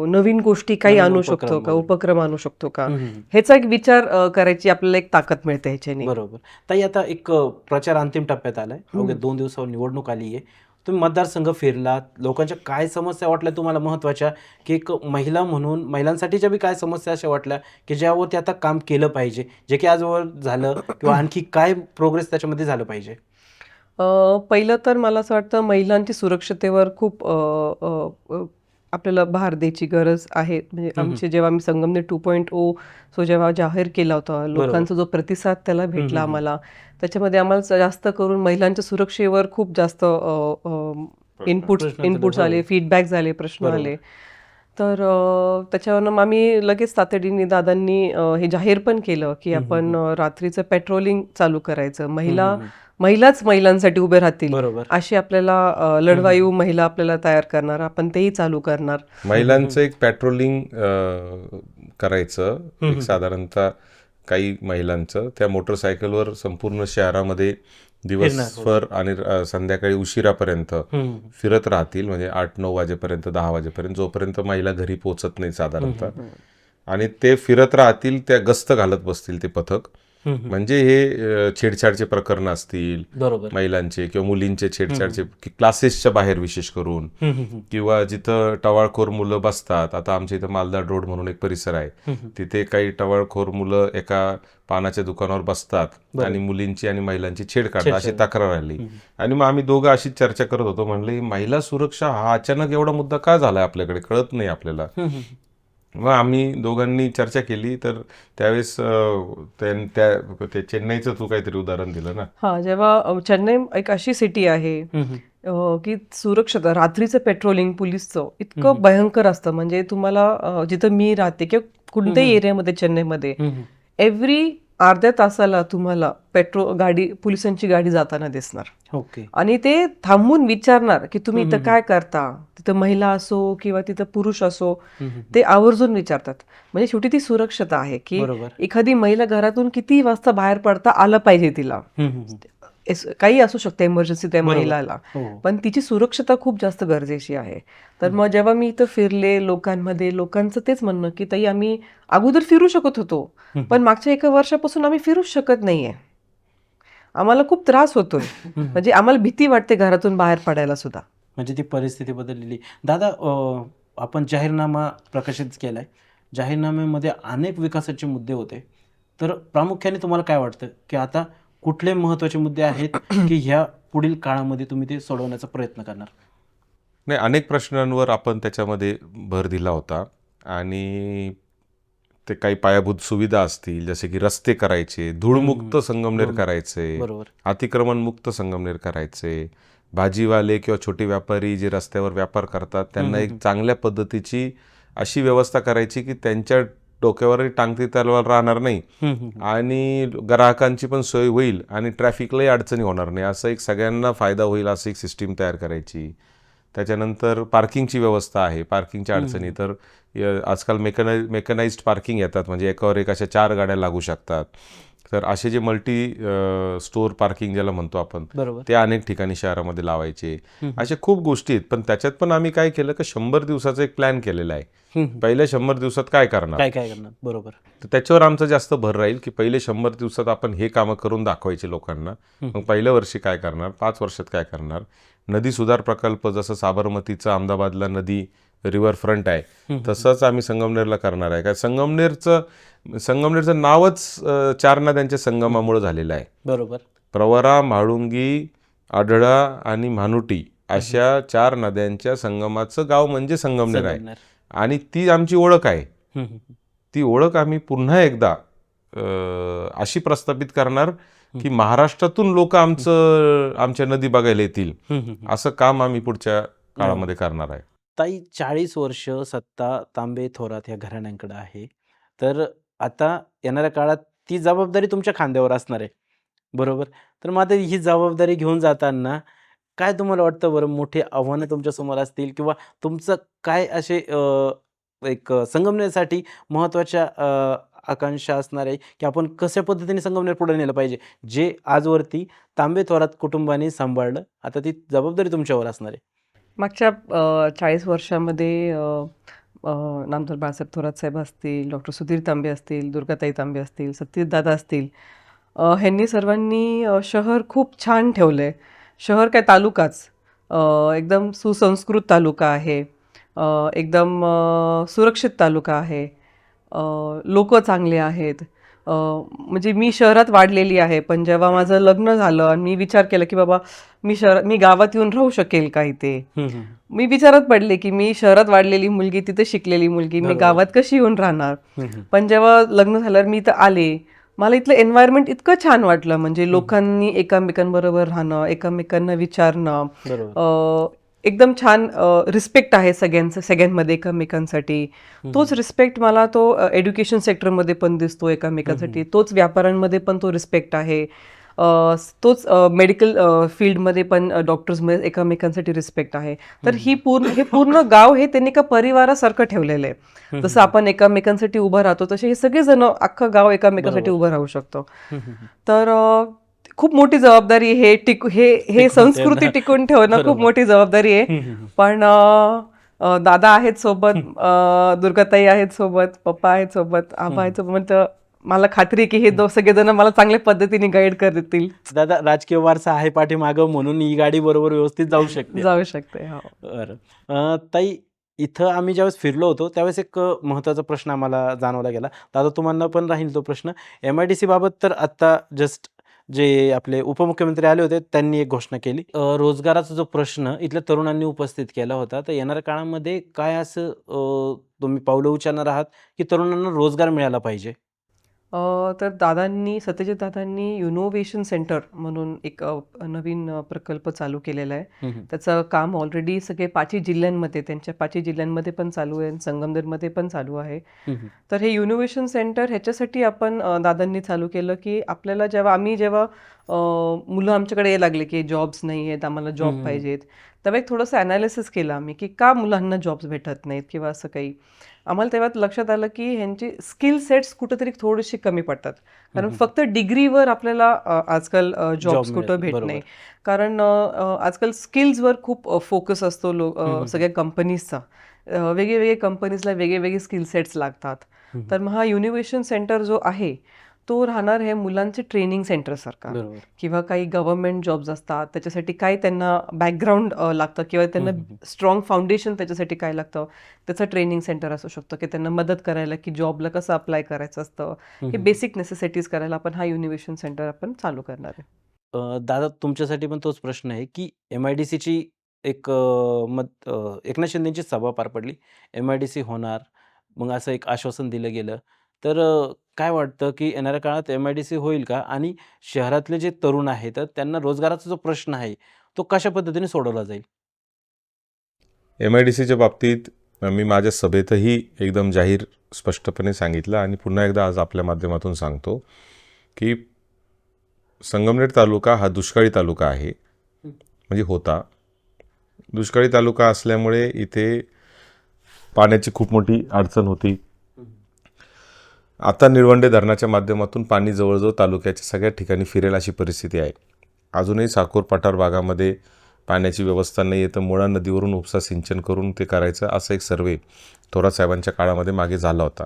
नवीन गोष्टी काही आणू शकतो का, उपक्रम आणू शकतो का, ह्याचा एक विचार करायची आपल्याला एक ताकद मिळते ह्याच्याने. बरोबर. ताई, आता एक प्रचार अंतिम टप्प्यात आलाय. अवघ्या 2 दिवसावर निवडणूक आली आहे. तुम्ही मतदारसंघ फिरलात, लोकांच्या काय समस्या वाटल्या तुम्हाला महत्त्वाच्या, की एक महिला म्हणून महिलांसाठीच्या बी काय समस्या अशा वाटल्या की ज्यावरती आता काम केलं पाहिजे, जे की आजवर झालं किंवा आणखी काय प्रोग्रेस त्याच्यामध्ये झालं पाहिजे? पहिलं तर मला असं वाटतं महिलांची सुरक्षतेवर खूप आपल्याला भार द्यायची गरज आहे. म्हणजे आमचे जेव्हा आम्ही संगमनेर 2.0 जेव्हा जाहीर केला होता, लोकांचा जो प्रतिसाद त्याला भेटला आम्हाला, त्याच्यामध्ये आम्हाला जास्त करून महिलांच्या सुरक्षेवर खूप जास्त इनपुट्स आले, फीडबॅक झाले, प्रश्न आले. तर त्याच्यावरनं आम्ही लगेच तातडीने दादांनी हे जाहीर पण केलं की आपण रात्रीचं पेट्रोलिंग चालू करायचं. महिलाच महिलांसाठी उभे राहतील अशी आपल्याला लढवायू महिला आपल्याला तयार करणार, आपण तेही चालू करणार. महिलांचं एक पेट्रोलिंग करायचं, एक साधारणतः काही महिलांचं त्या मोटरसायकलवर संपूर्ण शहरामध्ये दिवसभर आणि संध्याकाळी उशिरापर्यंत फिरत राहतील. म्हणजे 8-9 वाजेपर्यंत, 10 वाजेपर्यंत, जोपर्यंत महिला घरी पोहोचत नाही साधारणतः. आणि ते फिरत राहतील, त्या गस्त घालत बसतील ते पथक. म्हणजे हे छेडछाडचे प्रकरण असतील महिलांचे किंवा मुलींचे छेडछाडचे, क्लासेसच्या बाहेर विशेष करून, किंवा जिथं टवाळखोर मुलं बसतात. आता आमच्या इथं मालदाड रोड म्हणून एक परिसर आहे, तिथे काही टवाळखोर मुलं एका पानाच्या दुकानावर बसतात आणि मुलींची आणि महिलांची छेड काढतात, अशी तक्रार आली. आणि मग आम्ही दोघं अशीच चर्चा करत होतो, म्हणले महिला सुरक्षा हा अचानक एवढा मुद्दा का झालाय आपल्याकडे, कळत नाही आपल्याला. मग आम्ही दोघांनी चर्चा केली. तर त्यावेळेस ते चेन्नईचं तू काहीतरी उदाहरण दिलं ना. हा, जेव्हा चेन्नई एक अशी सिटी आहे की सुरक्षता, रात्रीचं पेट्रोलिंग पोलीसचं इतकं भयंकर असतं. म्हणजे तुम्हाला जिथं मी राहते किंवा कोणत्याही एरियामध्ये चेन्नईमध्ये एव्हरी अर्ध्या तासाला तुम्हाला पोलिसांची गाडी जाताना दिसणार. आणि ते थांबून विचारणार की तुम्ही इथं काय करता, तिथं महिला असो किंवा तिथं पुरुष असो, ते आवर्जून विचारतात. म्हणजे शेवटी ती सुरक्षता आहे की एखादी महिला घरातून किती वाजता बाहेर पडता आलं पाहिजे तिला, काही असू शकतं इमर्जन्सी त्या महिलाला, पण तिची सुरक्षता खूप जास्त गरजेची आहे. तर मग जेव्हा मी इथं फिरले लोकांमध्ये, लोकांचं तेच म्हणणं की ताई आम्ही अगोदर फिरू शकत होतो, पण मागच्या 1 वर्षापासून आम्ही फिरूच शकत नाहीये, आम्हाला खूप त्रास होतोय. म्हणजे आम्हाला भीती वाटते घरातून बाहेर पडायला सुद्धा. म्हणजे ती परिस्थिती बदललेली. दादा, आपण जाहीरनामा प्रकाशित केला आहे. जाहीरनाम्यामध्ये अनेक विकासाचे मुद्दे होते. तर प्रामुख्याने तुम्हाला काय वाटतं की आता कुठले महत्त्वाचे मुद्दे आहेत की ह्या पुढील काळामध्ये तुम्ही ते सोडवण्याचा प्रयत्न करणार? नाही, अनेक प्रश्नांवर आपण त्याच्यामध्ये भर दिला होता आणि ते काही पायाभूत सुविधा असतील, जसे की रस्ते करायचे, धूळमुक्त संगमनेर करायचे, बरोबर. अतिक्रमणमुक्त संगमनेर करायचे, भाजीवाले किंवा छोटे व्यापारी जे रस्त्यावर व्यापार करतात त्यांना एक चांगल्या पद्धतीची अशी व्यवस्था करायची की त्यांच्या डोक्यावरही टांगती तलवार राहणार नाही आणि ग्राहकांची पण सोय होईल आणि ट्रॅफिकलाही अडचणी होणार नाही, असं एक सगळ्यांना फायदा होईल असं एक सिस्टीम तयार करायची. त्याच्यानंतर पार्किंगची व्यवस्था आहे, पार्किंगच्या अडचणी तर आजकाल मेकनाइज्ड पार्किंग येतात, म्हणजे एकावर एक अशा 4 गाड्या लागू शकतात. तर असे जे मल्टी स्टोअर पार्किंग ज्याला म्हणतो आपण, बरोबर. ते अनेक ठिकाणी शहरामध्ये लावायचे. अशा खूप गोष्टी आहेत. पण त्याच्यात पण आम्ही काय केलं की 100 दिवसाचा एक प्लॅन केलेला आहे. पहिल्या 100 दिवसात काय करणार, काय काय करणार? बरोबर. तर त्याच्यावर आमचा जास्त भर राहील की पहिले 100 दिवसात आपण हे कामं करून दाखवायचे लोकांना. मग पहिल्या वर्षी काय करणार, 5 वर्षात काय करणार. नदी सुधार प्रकल्प जसं साबरमतीचा अहमदाबादला नदी रिव्हरफ्रंट आहे, तसंच आम्ही संगमनेरला करणार आहे. काय संगमनेरचं नावच 4 नद्यांच्या संगमामुळे झालेलं आहे. बरोबर. प्रवरा, म्हाळुंगी, आढळा आणि म्हानुटी अशा 4 नद्यांच्या संगमाचं गाव म्हणजे संगमनेर आहे संगमनेर. आणि ती आमची ओळख आहे. ती ओळख आम्ही पुन्हा एकदा अशी प्रस्थापित करणार की महाराष्ट्रातून लोक आमच्या नदी बघायला येतील, असं काम आम्ही पुढच्या काळामध्ये करणार आहे. ताई, 40 वर्ष सत्ता तांबे थोरात या घराण्यांकडे आहे. तर आता येणाऱ्या काळात ती जबाबदारी तुमच्या खांद्यावर असणार आहे. बरोबर. तर मग आता ही जबाबदारी घेऊन जाताना काय तुम्हाला वाटतं बरं, मोठी आव्हानं तुमच्यासमोर असतील किंवा तुमचं काय असे एक संगमनेरसाठी महत्त्वाच्या आकांक्षा असणार आहे की आपण कशा पद्धतीने संगमनेर पुढे नेलं पाहिजे, जे आजवरती तांबे थोरात कुटुंबाने सांभाळलं, आता ती जबाबदारी तुमच्यावर असणार आहे? मागच्या 40 वर्षामध्ये नामदार बाळासाहेब थोरात साहेब असतील, डॉक्टर सुधीर तांबे असतील, दुर्गाताई तांबे असतील, सतीशदादा असतील, ह्यांनी सर्वांनी शहर खूप छान ठेवलं आहे. शहर काय तालुकाच, एकदम सुसंस्कृत तालुका आहे, एकदम सुरक्षित तालुका आहे, लोक चांगले आहेत. म्हणजे मी शहरात वाढलेली आहे, पण जेव्हा माझं लग्न झालं आणि मी विचार केला की बाबा मी गावात येऊन राहू शकेल का इथे, मी विचारात पडले की मी शहरात वाढलेली मुलगी, तिथे शिकलेली मुलगी, मी गावात कशी येऊन राहणार. पण जेव्हा लग्न झाल्यावर मी इथं आले, मला इथलं एन्व्हायरमेंट इतकं छान वाटलं. म्हणजे लोकांनी एकमेकांबरोबर राहणं, एकमेकांना विचारणं, एकदम छान रिस्पेक्ट आहे सगळ्यांमध्ये एकमेकांसाठी. तोच रिस्पेक्ट मला तो एज्युकेशन सेक्टरमध्ये पण दिसतो एकमेकांसाठी, तोच व्यापाऱ्यांमध्ये पण तो रिस्पेक्ट आहे, तोच मेडिकल फील्डमध्ये पण डॉक्टर्समध्ये एकमेकांसाठी रिस्पेक्ट आहे. तर हे पूर्ण गाव हे त्यांनी एका परिवारासारखं ठेवलेलं आहे. जसं आपण एकमेकांसाठी उभं राहतो तसे हे सगळेजण, अख्खं गाव एकमेकांसाठी उभं राहू शकतो. तर खूप मोठी जबाबदारी हे संस्कृती टिकून ठेवणं खूप मोठी जबाबदारी आहे. पण दादा आहेत सोबत, दुर्गाताई आहेत सोबत, पप्पा आहेत सोबत, आबा आहेत सोबत, मला खात्री आहे की हे सगळेजण मला चांगल्या पद्धतीने गाईड करतील. दादा, राजकीय वारसा आहे पाठीमागं म्हणून ही गाडी बरोबर व्यवस्थित जाऊ शकते. हो. बरं. ताई, इथं आम्ही ज्यावेळेस फिरलो होतो त्यावेळेस एक महत्त्वाचा प्रश्न आम्हाला जाणवला गेला. दादा, तुम्हाला पण राहील तो प्रश्न. MIDC बाबत तर आता जस्ट जे आपले उपमुख्यमंत्री आले होते त्यांनी एक घोषणा केली. रोजगाराचा जो प्रश्न इथल्या तरुणांनी उपस्थित केला होता, तर येणाऱ्या काळामध्ये काय असं तुम्ही पावलं उचलणार आहात की तरुणांना रोजगार मिळाला पाहिजे? तर सत्यजित दादांनी युनोव्हेशन सेंटर म्हणून एक नवीन प्रकल्प चालू केलेला आहे. त्याचं काम ऑलरेडी सगळे 5 जिल्ह्यांमध्ये, त्यांच्या 5 जिल्ह्यांमध्ये पण चालू आहे, संगमनेरमध्ये पण चालू आहे. तर हे युनोव्हेशन सेंटर ह्याच्यासाठी आपण दादांनी चालू केलं की आपल्याला जेव्हा मुलं आमच्याकडे यायला लागले की जॉब्स नाही आहेत, आम्हाला जॉब पाहिजेत, तेव्हा एक थोडंसं ॲनालिसिस केलं आम्ही की का मुलांना जॉब्स भेटत नाहीत किंवा असं काही. आम्हाला तेव्हा लक्षात आलं की ह्यांची स्किल सेट्स कुठेतरी थोडीशी कमी पडतात. कारण फक्त डिग्रीवर आपल्याला आजकाल जॉब्स कुठं भेट नाही. कारण आजकाल स्किल्सवर खूप फोकस असतो सगळ्या कंपनीजचा. वेगवेगळ्या कंपनीजला वेगवेगळे स्किल सेट्स लागतात. तर मग हा युनिव्हेशन सेंटर जो आहे तो राहणार हे मुलांचे ट्रेनिंग सेंटर सारखा बरोबर. किंवा काही गव्हर्नमेंट जॉब्स असतात त्याच्यासाठी काय त्यांना बॅकग्राऊंड लागतं किंवा त्यांना स्ट्रॉंग फाउंडेशन त्याच्यासाठी काय लागतं त्याचं ट्रेनिंग सेंटर असू शकतं की त्यांना मदत करायला की जॉबला कसं अप्लाय करायचं असतं हे बेसिक नेसेसिटीज करायला आपण हा युनिव्हिजन सेंटर आपण चालू करणार आहे. दादा तुमच्यासाठी पण तोच प्रश्न आहे, की एम-आय-डी-सीची एकनाथ शिंदेची सभा पार पडली. एम-आय-डी-सी होणार. मग असं एक आश्वासन दिलं गेलं. तर काय वाटतं, की येणाऱ्या काळात एम-आय-डी-सी होईल का? आणि शहरातले जे तरुण आहेत, तर त्यांना रोजगाराचा जो प्रश्न आहे, तो कशा पद्धतीने सोडवला जाईल? MIDCच्या बाबतीत मी माझ्या सभेतही एकदम जाहीर स्पष्टपणे सांगितलं आणि पुन्हा एकदा आज आपल्या माध्यमातून सांगतो की संगमनेर तालुका हा दुष्काळी तालुका आहे, म्हणजे होता. दुष्काळी तालुका असल्यामुळे इथे पाण्याची खूप मोठी अडचण होती. आता निळवंडे धरणाच्या माध्यमातून पाणी जवळजवळ तालुक्याच्या सगळ्या ठिकाणी फिरेल अशी परिस्थिती आहे. अजूनही साकोर पठार भागामध्ये पाण्याची व्यवस्था नाही आहे, तर मुळा नदीवरून उपसा सिंचन करून ते करायचं असा एक सर्वे थोरात साहेबांच्या काळामध्ये मागे झाला होता.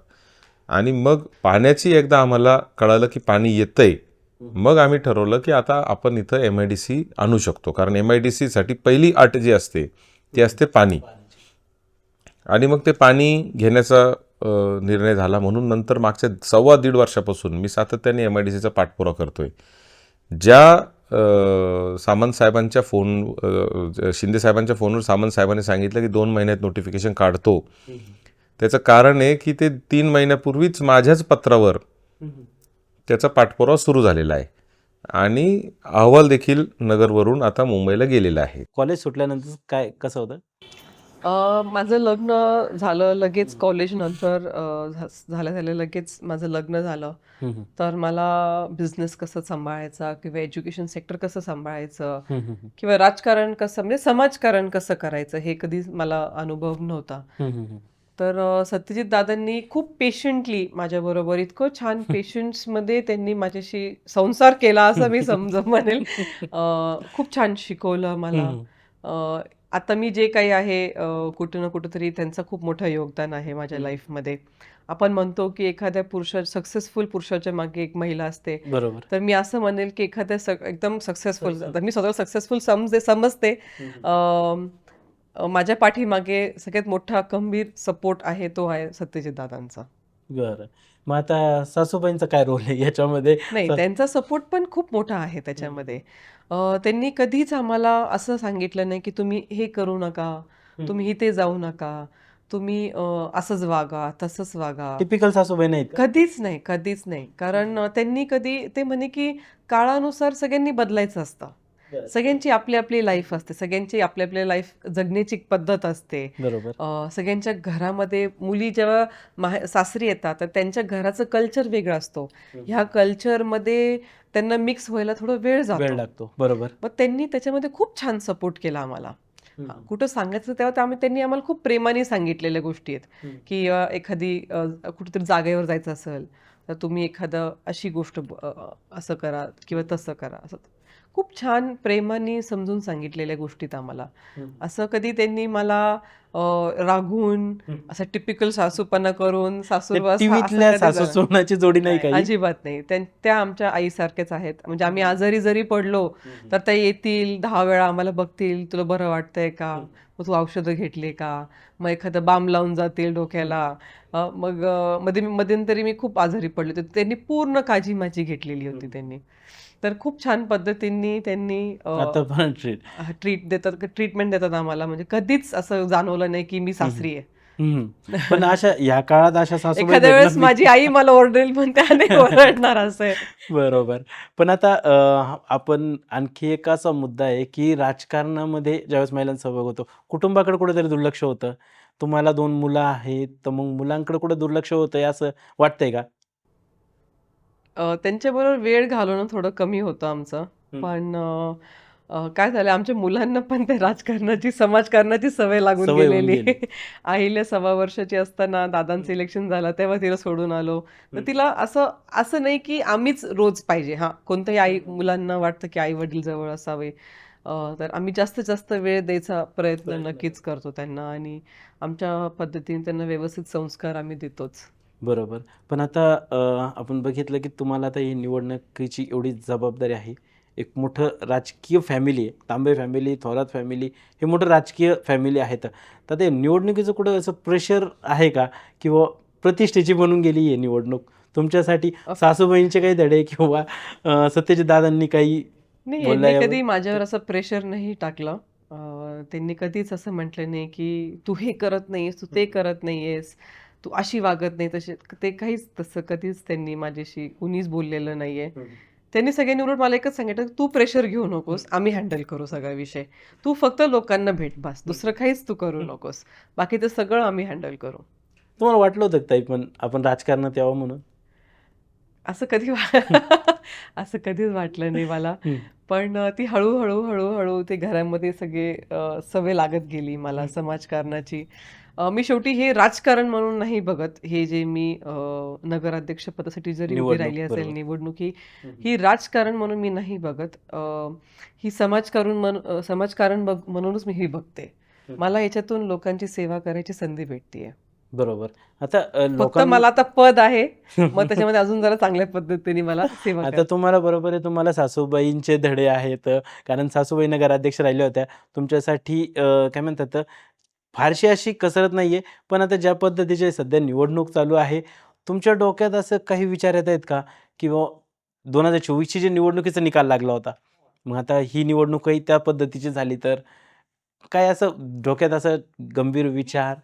आणि मग पाण्याची एकदा आम्हाला कळालं की पाणी येतंय, मग आम्ही ठरवलं की आता आपण इथं MIDC आणू शकतो. कारण MIDCसाठी पहिली अट जी असते ती असते पाणी. आणि मग ते पाणी घेण्याचा निर्णय झाला. म्हणून नंतर मागच्या 1.25 वर्षापासून मी सातत्याने MIDCचा पाठपुरावा करतोय. ज्या सामंत साहेबांच्या शिंदे साहेबांच्या फोनवर सामंत साहेबांनी सांगितलं की 2 महिन्यात नोटिफिकेशन काढतो, त्याचं कारण आहे की ते 3 महिन्यापूर्वीच माझ्याच पत्रावर त्याचा पाठपुरावा सुरू झालेला आहे आणि अहवाल देखील नगरवरून आता मुंबईला गेलेला आहे. कॉलेज सुटल्यानंतर कसं होतं? माझं लग्न झालं लगेच कॉलेज नंतर झाल्या लगेच माझं लग्न झालं. तर मला बिझनेस कसं सांभाळायचा किंवा एज्युकेशन सेक्टर कसं सांभाळायचं किंवा राजकारण कसं म्हणजे समाजकारण कसं करायचं हे कधीच मला अनुभव नव्हता. तर सत्यजित दादांनी खूप पेशंटली माझ्याबरोबर इतकं छान पेशन्समध्ये त्यांनी माझ्याशी संसार केला असं मी म्हणेल. खूप छान शिकवलं मला. आता मी जे काही आहे कुठं ना कुठंतरी त्यांचं खूप मोठं योगदान आहे माझ्या लाईफमध्ये. आपण म्हणतो की एखाद्या सक्सेसफुल पुरुषाच्या मागे एक महिला असते. बरोबर. तर मी असं म्हणेल की एखाद्या एकदम सक्सेसफुल मी स्वतः सक्सेसफुल समजते. माझ्या पाठीमागे सगळ्यात मोठा खंबीर सपोर्ट आहे तो आहे सत्यजित दादांचा. बरं. मग आता सासूबाईंचा काय रोल आहे याच्यामध्ये? नाही, त्यांचा सपोर्ट पण खूप मोठा आहे त्याच्यामध्ये. त्यांनी कधीच आम्हाला असं सांगितलं नाही की तुम्ही हे करू नका, तुम्ही इथे जाऊ नका, तुम्ही असंच वागा, तसंच वागा. टिपिकल सासूबाई नाहीत का? कधीच नाही, कधीच नाही. कारण त्यांनी कधी ते म्हणे की काळानुसार सगळ्यांनी बदलायचं असतं. सगळ्यांची आपली आपली लाईफ असते, सगळ्यांची आपली आपली लाईफ जगण्याची पद्धत असते. बरोबर. सगळ्यांच्या घरामध्ये मुली जेव्हा सासरी येतात तर त्यांच्या घराचं कल्चर वेगळं असतो. ह्या कल्चरमध्ये त्यांना मिक्स व्हायला थोडा वेळ वेळ जातो. लागतो. बरोबर. मग त्यांनी त्याच्यामध्ये खूप छान सपोर्ट केला आम्हाला. कुठं सांगायचं तेव्हा त्यांनी आम्हाला खूप प्रेमाने सांगितलेल्या गोष्टी आहेत की एखादी कुठेतरी जागेवर जायचं असेल तर तुम्ही एखादं अशी गोष्ट असं करा किंवा तसं करा. असं खूप छान प्रेमाने समजून सांगितलेल्या गोष्टीत आम्हाला. असं कधी त्यांनी मला रागून असं टिपिकल सासूपणा करून सासूरवास टीव्हीतल्या सासू सुनाची जोडी नाही काही? अजिबात नाही. त्या आमच्या आईसारख्याच आहेत. म्हणजे आम्ही आजारी जरी पडलो तर त्या येतील 10 वेळा आम्हाला बघतील, तुला बरं वाटतंय का, मग तू औषधं घेतली का, मग एखादं बाम लावून जातील डोक्याला. मग मध्यंतरी मी खूप आजारी पडले होते, त्यांनी पूर्ण काळजी माझी घेतलेली होती त्यांनी. तर खूप छान पद्धतीने त्यांनी आता पण ट्रीटमेंट देतात आम्हाला. म्हणजे कधीच असं जाणवलं नाही की मी सासरी आहे. पण या काळात अशा सासूबाई एखाद्या वेळेस भेटणं माझी आई मला ओरडेल पण त्याने ओरडणार असं आहे. बरोबर. पण आता आपण आणखी एक असा मुद्दा आहे की राजकारणामध्ये ज्यावेळेस महिलांचा सहभाग होतो, कुटुंबाकडे कुठेतरी दुर्लक्ष होतं. तुम्हाला 2 मुलं आहेत, तर मग मुलांकडे कुठे दुर्लक्ष होतंय असं वाटतंय का? त्यांच्याबरोबर वेळ घालवणं थोडं कमी होतं आमचं. पण काय झालं आमच्या मुलांना पण ते राजकारणाची, समाजकारणाची सवय लागून सवय होऊन गेलेली. गेली. अहिल्या 1.25 वर्षाची असताना दादांचं इलेक्शन झालं तेव्हा तिला सोडून आलो. तर तिला असं नाही की आम्हीच रोज पाहिजे. हां, कोणत्याही मुलांना वाटतं की आई-वडील जवळ असावे. तर आम्ही जास्तीत जास्त वेळ द्यायचा प्रयत्न नक्कीच करतो त्यांना आणि आमच्या पद्धतीने त्यांना व्यवस्थित संस्कार आम्ही देतोच. बरोबर. पण आता आपण बघितलं की तुम्हाला आता ही निवडणुकीची एवढी जबाबदारी आहे. एक मोठं राजकीय फॅमिली आहे. तांबे फॅमिली, थोरात फॅमिली हे मोठं राजकीय फॅमिली आहेत. तर ते निवडणुकीचं कुठं असं प्रेशर आहे का? किंवा प्रतिष्ठेची बनून गेली आहे निवडणूक तुमच्यासाठी? सासूबाईंचे काही धडे किंवा सत्यजित दादांनी काही नाही, बोलला यांनी यावर? कधी माझ्यावर असं प्रेशर नाही टाकलं. त्यांनी कधीच असं म्हटलं नाही, की "तू हे करत नाहीयेस, तू ते करत नाहीयेस, तू अशी वागत नाही तशी." ते काहीच तसं कधीच त्यांनी माझ्याशी कुणीच बोललेलं नाहीये. त्यांनी सगळ्यांनी उलट मला एकच सांगितलं, "तू प्रेशर घेऊ नकोस, आम्ही हँडल करू सगळा विषय. तू फक्त लोकांना भेट बस, दुसरं काहीच तू करू नकोस. बाकीचं सगळं आम्ही हँडल करू." तुम्हाला वाटलं होतं का ताई पण आपण राजकारणात यावं म्हणून? असं कधी असं कधीच वाटलं नाही मला. हं. पण ती हळू-हळू ते घरामध्ये सगळे सवय लागत गेली मला समाजकारणाची. मी शेवटी हे राजकारण म्हणून नाही बघत. हे जे मी नगराध्यक्ष पदासाठी जरी उभी निवडणूक, राहिली असेल, बरोबर. निवडणूक ही राजकारण म्हणून मी नाही बघत. ही समाजकारण म्हणूनच मी ही बघते. मला याच्यातून लोकांची सेवा करायची संधी भेटतीये. बरोबर. आता फक्त मला आता पद आहे, मग त्याच्यामध्ये अजून जरा चांगल्या पद्धतीने मला सेवा आता तुम्हाला बरोबर आहे, तुम्हाला सासूबाईंचे धडे आहेत. कारण सासूबाई नगराध्यक्ष राहिल्या होत्या. तुमच्यासाठी काय म्हणतात फारशी अशी कसरत नाहीये. पण आता ज्या पद्धतीची सध्या निवडणूक चालू आहे, तुमच्या डोक्यात असं काही विचार येत आहेत का? किंवा 2024ची जी निवडणुकीचा निकाल लागला होता. मग आता ही निवडणूकही त्या पद्धतीची झाली तर काय असं डोक्यात असं गंभीर विचार?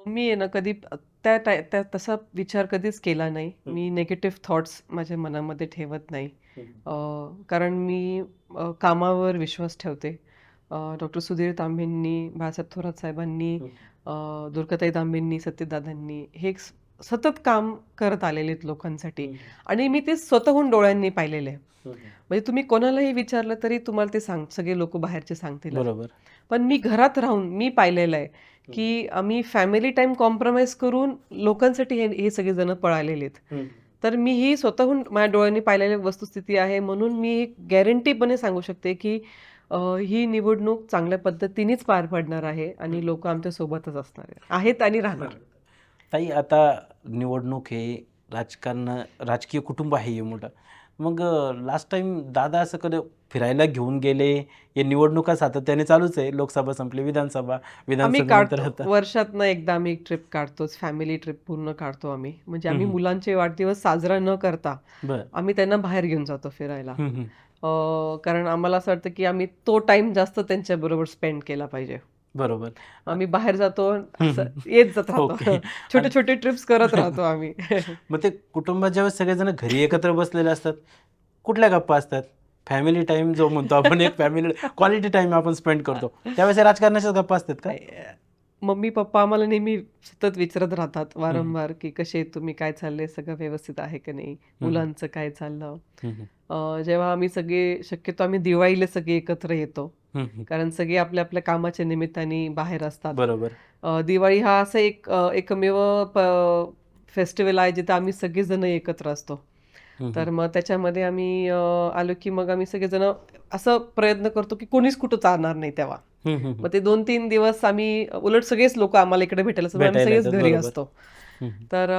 मी आहे ना कधी तसा विचार कधीच केला नाही. मी निगेटिव्ह थॉट्स माझ्या मनामध्ये ठेवत नाही. कारण मी कामावर विश्वास ठेवते. डॉक्टर सुधीर तांबेंनी, बाळासाहेब थोरात साहेबांनी, दुर्गाताई तांबेंनी, सत्यदादांनी हे सतत काम करत आलेले आहेत लोकांसाठी आणि मी ते स्वतःहून डोळ्यांनी पाहिलेलं आहे. म्हणजे तुम्ही कोणालाही विचारलं तरी तुम्हाला ते सगळे लोक बाहेरचे सांगतील. बरोबर. पण मी घरात राहून मी पाहिलेलं आहे, की आम्ही फॅमिली टाईम कॉम्प्रोमाइज करून लोकांसाठी हे सगळेजण पळालेले आहेत. तर मी ही स्वतःहून माझ्या डोळ्यांनी पाहिलेली वस्तुस्थिती आहे म्हणून मी गॅरंटीपणे सांगू शकते, की ही निवडणूक चांगल्या पद्धतीनेच पार पडणार आहे आणि लोकं आमच्या सोबतच असणार आहेत आणि राहणार. ताई आता निवडणूक हे राजकीय कुटुंब आहे हे मोठं. मग लास्ट टाइम दादा असं कधी फिरायला घेऊन गेले? या निवडणुका सातत्याने चालूच आहे. लोकसभा संपली, विधानसभा, आम्ही विधानसभेनंतर काढतो. आता वर्षातनं एकदा आम्ही एक ट्रिप काढतोच. फॅमिली ट्रिप पूर्ण काढतो आम्ही. म्हणजे आम्ही मुलांचे वाढदिवस साजरा न करता बरं. आम्ही त्यांना बाहेर घेऊन जातो फिरायला. हं, हं. कारण आम्हाला असं वाटतं, की आम्ही तो टाईम जास्त त्यांच्याबरोबर स्पेंड केला पाहिजे. बरोबर. आम्ही बाहेर जातो, असं येत जात राहतो. ओके. छोटे-छोटे ट्रिप्स करत राहतो आम्ही. मग ते कुटुंबात ज्यावेळेस सगळेजण घरी एकत्र बसलेले असतात, कुठल्या गप्पा असतात? फॅमिली टाईम जो म्हणतो आपण, एक फॅमिली क्वालिटी टाईम आपण स्पेंड करतो. त्यावेळेस या राजकारणाच्याच गप्पा असतात का? मम्मी पप्पा आम्हाला नेहमी सतत विचारत राहतात वारंवार, की कसे आहेत तुम्ही, काय चाललंय, सगळं व्यवस्थित आहे का नाही, मुलांचं काय चाललं. जेव्हा आम्ही सगळे शक्यतो आम्ही दिवाळीला सगळे एकत्र येतो, कारण सगळे आपल्या आपल्या कामाच्या निमित्ताने बाहेर असतात. बरोबर. दिवाळी हा असं एकमेव फेस्टिवल आहे जिथे आम्ही सगळेजण एकत्र असतो. तर मग त्याच्यामध्ये आम्ही आलो की मग आम्ही सगळेजण असं प्रयत्न करतो की कोणीच कुठं चालणार नाही तेव्हा. मग ते 2-3 दिवस आम्ही उलट सगळेच लोक आम्हाला इकडे भेटायला असतात, आम्ही भेटायला सगळेच येतात, घरी बरोबर. असतो. तर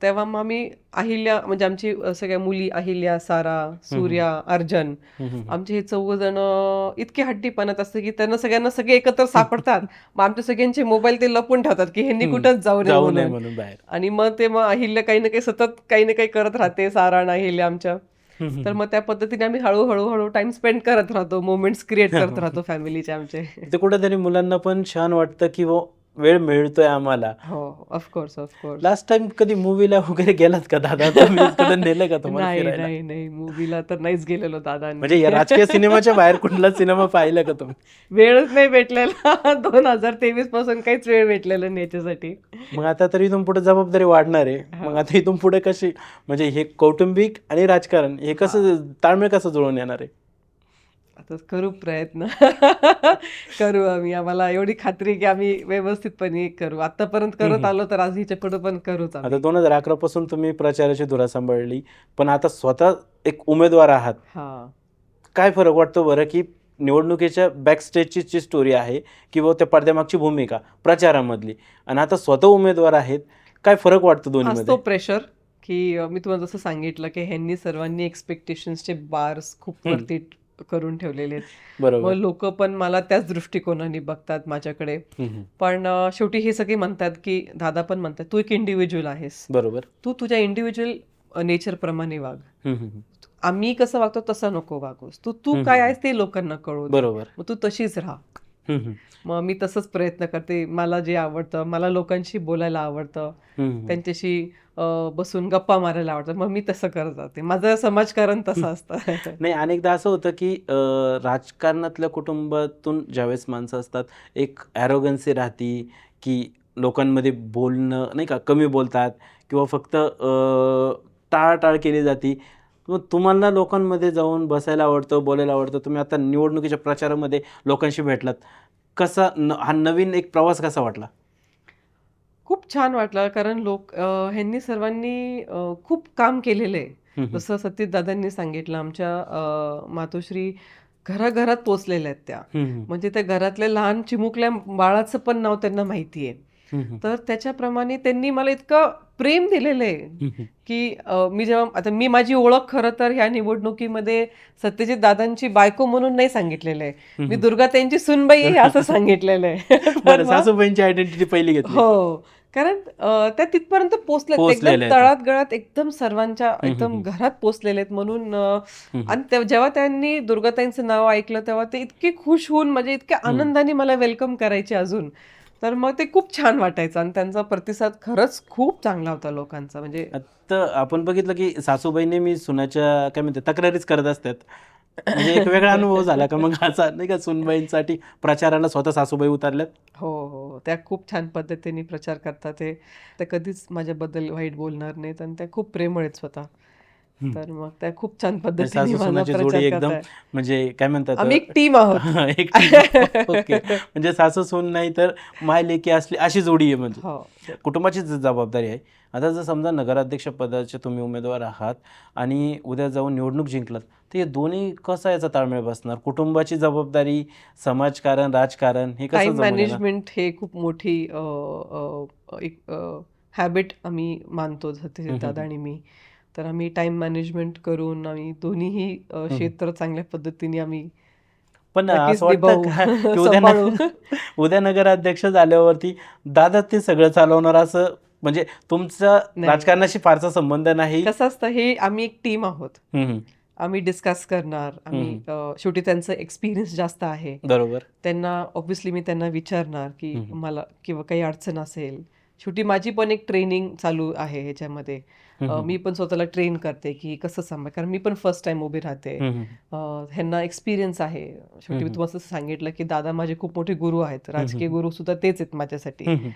तेव्हा मग आम्ही अहिल्या म्हणजे आमची सगळ्या मुली अहिल्या, सारा, सूर्या, अर्जन, आमचे हे 4 जण इतके हट्टीपणात असते की त्यांना सगळ्यांना सगळे एकत्र सापडतात. मग आमच्या सगळ्यांचे मोबाईल ते लपून ठेवतात की ह्यांनी कुठंच जाऊ नये जाऊ नये म्हणून. म्हणून बाहेर. आणि मग अहिल्या काही ना काही सतत काही ना काही करत राहते, सारा आणि अहिल्या आमच्या. तर मग त्या पद्धतीने आम्ही हळूहळू टाइम स्पेंड करत राहतो, मोमेंट्स क्रिएट करत राहतो फॅमिलीचे आमचे. ते कुठेतरी मुलांना पण छान वाटतं की वेळ मिळतोय आम्हाला. हो, ऑफकोर्स. लास्ट टाइम कधी मूवीला वगैरे गेलात का दादा? तुम्ही कधी नेलं का तुम्हाला नाही फिरायला? नाही मूवीला तर नाहीच गेलेलो दादांनी. म्हणजे या राजकीय सिनेमाच्या बाहेर कुठला सिनेमा पाहिला का तुम्ही? वेळच नाही भेटलेला. 2023 पासून काहीच वेळ भेटलेला नाही याच्यासाठी. मग आता तर इथून पुढे जबाबदारी वाढणार आहे. मग आता इथून पुढे कशी म्हणजे हे कौटुंबिक आणि राजकारण हे कसं ताळमेळ कसं जुळून येणार आहे? आता करू प्रयत्न. करू आम्ही. आम्हाला एवढी खात्री आहे की आम्ही व्यवस्थितपणे करू. आतापर्यंत करत आलो तर आज हिच्या पुढे पण करूच आम्ही. आता 2011 पासून तुम्ही प्रचाराची धुरा सांभाळली, पण आता स्वतः एक उमेदवार आहात. हा. काय फरक वाटतो बरं की निवडणुकीच्या बॅकस्टेजची जी स्टोरी आहे किंवा त्या पडद्यामागची भूमिका प्रचारामधली आणि आता स्वतः उमेदवार आहेत, काय फरक वाटतो हाच दोन्हीमध्ये? तो प्रेशर की मी तुम्हाला जसं सांगितलं की ह्यांनी सर्वांनी एक्सपेक्टेशन्सचे बार्स खूप हम्म. वरती करून ठेवलेले आहेत. बरोबर. मग लोक पण मला त्याच दृष्टिकोनाने बघतात माझ्याकडे. हम्म. पण शेवटी हे सगळे म्हणतात की दादा पण म्हणतात तू एक इंडिव्हिज्युअल आहेस, बरोबर. तू तुझ्या इंडिव्हिज्युअल नेचर प्रमाणे वाग. हम्म. आम्ही कसं वागतो तसं नको वागूस, तू तू हम्म. काय आहेस ते लोकांना कळू दे, बरोबर. मग तू तशीच राहा. हम्म. मग मी तसंच प्रयत्न करते. मला जे आवडतं, मला लोकांशी बोलायला आवडतं, हम्म. त्यांच्याशी बसून गप्पा मारायला आवडतं, मग मी तसं करत जाते. माझं समाजकारण तसं असतं. नाही, अनेकदा असं होतं की राजकारणातल्या कुटुंबातून ज्यावेळेस माणसं असतात, एक ॲरोगन्सी राहते की लोकांमध्ये बोलणं नाही का कमी बोलतात किंवा फक्त टाळाटाळ केली जाते. मग तुम्हाला लोकांमध्ये जाऊन बसायला आवडतं, बोलायला आवडतं. तुम्ही आता निवडणुकीच्या प्रचारामध्ये लोकांशी भेटलात. कसा हा नवीन एक प्रवास कसा वाटला? खूप छान वाटलं कारण ह्यांनी सर्वांनी खूप काम केलेलं आहे. हम्म. जसं सतीशदादांनी सांगितलं, आमच्या मातोश्री घराघरात पोचलेल्या आहेत त्या. हम्म. म्हणजे त्या घरातल्या लहान चिमुकल्या बाळाचं पण नाव त्यांना माहिती आहे. हम्म. तर त्याच्याप्रमाणे त्यांनी मला इतकं प्रेम दिलेलं आहे हम्म. की मी जेव्हा आता मी माझी ओळख खरं तर ह्या निवडणुकीमध्ये सत्यजित दादांची बायको म्हणून नाही सांगितलेलं आहे. मी हम्म. दुर्गाताईंची सूनबाई आहे असं सांगितलेलं आहे. तर बरं, मग सासूबाईंची आयडेंटिटी पहिली घेतली. हो, कारण त्या तिथपर्यंत पोहोचल्यात. ते एकदम पोहोचलेल्या आहेत. तळात गळात एकदम सर्वांच्या हम्म. एकदम हम्म. घरात पोहोचलेले आहेत म्हणून हम्म. आणि जेव्हा त्यांनी दुर्गाताईंचं नाव ऐकलं तेव्हा ते इतके खुश होऊन म्हणजे इतक्या हम्म. आनंदाने मला वेलकम करायचे अजून. तर मग ते खूप छान वाटायचं आणि त्यांचा प्रतिसाद खरंच खूप चांगला होता लोकांचा. म्हणजे आता आपण बघितलं की सासूबाई नेहमी सुनाच्या काय म्हणते तक्रारीच करत असतात. म्हणजे एक वेगळा अनुभव झाला का मग असा नाही का सुनबाईंसाठी प्रचाराला स्वतः सासूबाई उतरल्यात? हो, हो. त्या खूप छान पद्धतीने प्रचार करतात. त्या कधीच माझ्याबद्दल वाईट बोलणार नाहीत आणि त्या खूप प्रेमळ आहेत स्वतः. हम्म. तर मग त्या खूप छान म्हणजे पद्धतीने सासू माझा सुनाची जोडी प्रचार एकदम करताय. म्हणजे काय म्हणतात आम्ही एक टीम आहोत. एक team. ओके. म्हणजे सासू सून नाही तर माय लेकी असली अशी जोडी आहे म्हणजे. हो. कुटुंबाची जबाबदारी आहे. आता जर समजा नगराध्यक्ष पदाचे तुम्ही उमेदवार आहात आणि उद्या जाऊन निवडणूक जिंकलात, तर हे दोन्ही कसा याचा ताळमेळ बसणार? कुटुंबाची जबाबदारी, समाजकारण, राजकारण हे कसं टाईम जमून येणार? मॅनेजमेंट हे खूप मोठी एक हॅबिट आम्ही मानतो सत्यजित दादा आणि मी. तर आम्ही टाईम मॅनेजमेंट करून आम्ही दोन्हीही क्षेत्र चांगल्या पद्धतीने आम्ही पण नक्कीच असं वाटतं निभावू, का की उद्या सांभाळू. उद्या नगराध्यक्ष झाल्यावरती दादा ते सगळं चालवणार असं म्हणजे तुमचा नाही. राजकारणाशी फारसा संबंध नाही? कसं असतं, हे आम्ही एक टीम आहोत. हम्म. आम्ही डिस्कस करणार. आम्ही शेवटी त्यांचं एक्सपिरियन्स जास्त आहे. बरोबर. त्यांना ऑब्व्हियसली मी त्यांना विचारणार की हम्म. मला किंवा काही अडचण असेल. शेवटी माझी पण एक ट्रेनिंग चालू आहे ह्याच्यामध्ये. मी पण स्वतःला ट्रेन करते की कसं सांभाळ, कारण मी पण फर्स्ट टाइम उभी राहते. हम्म. ह्यांना एक्सपिरियन्स आहे. शेवटी मी तुम्हाला असं सांगितलं की दादा माझे खूप मोठे गुरु आहेत. राजकीय गुरु सुद्धा तेच आहेत माझ्यासाठी. हम्म.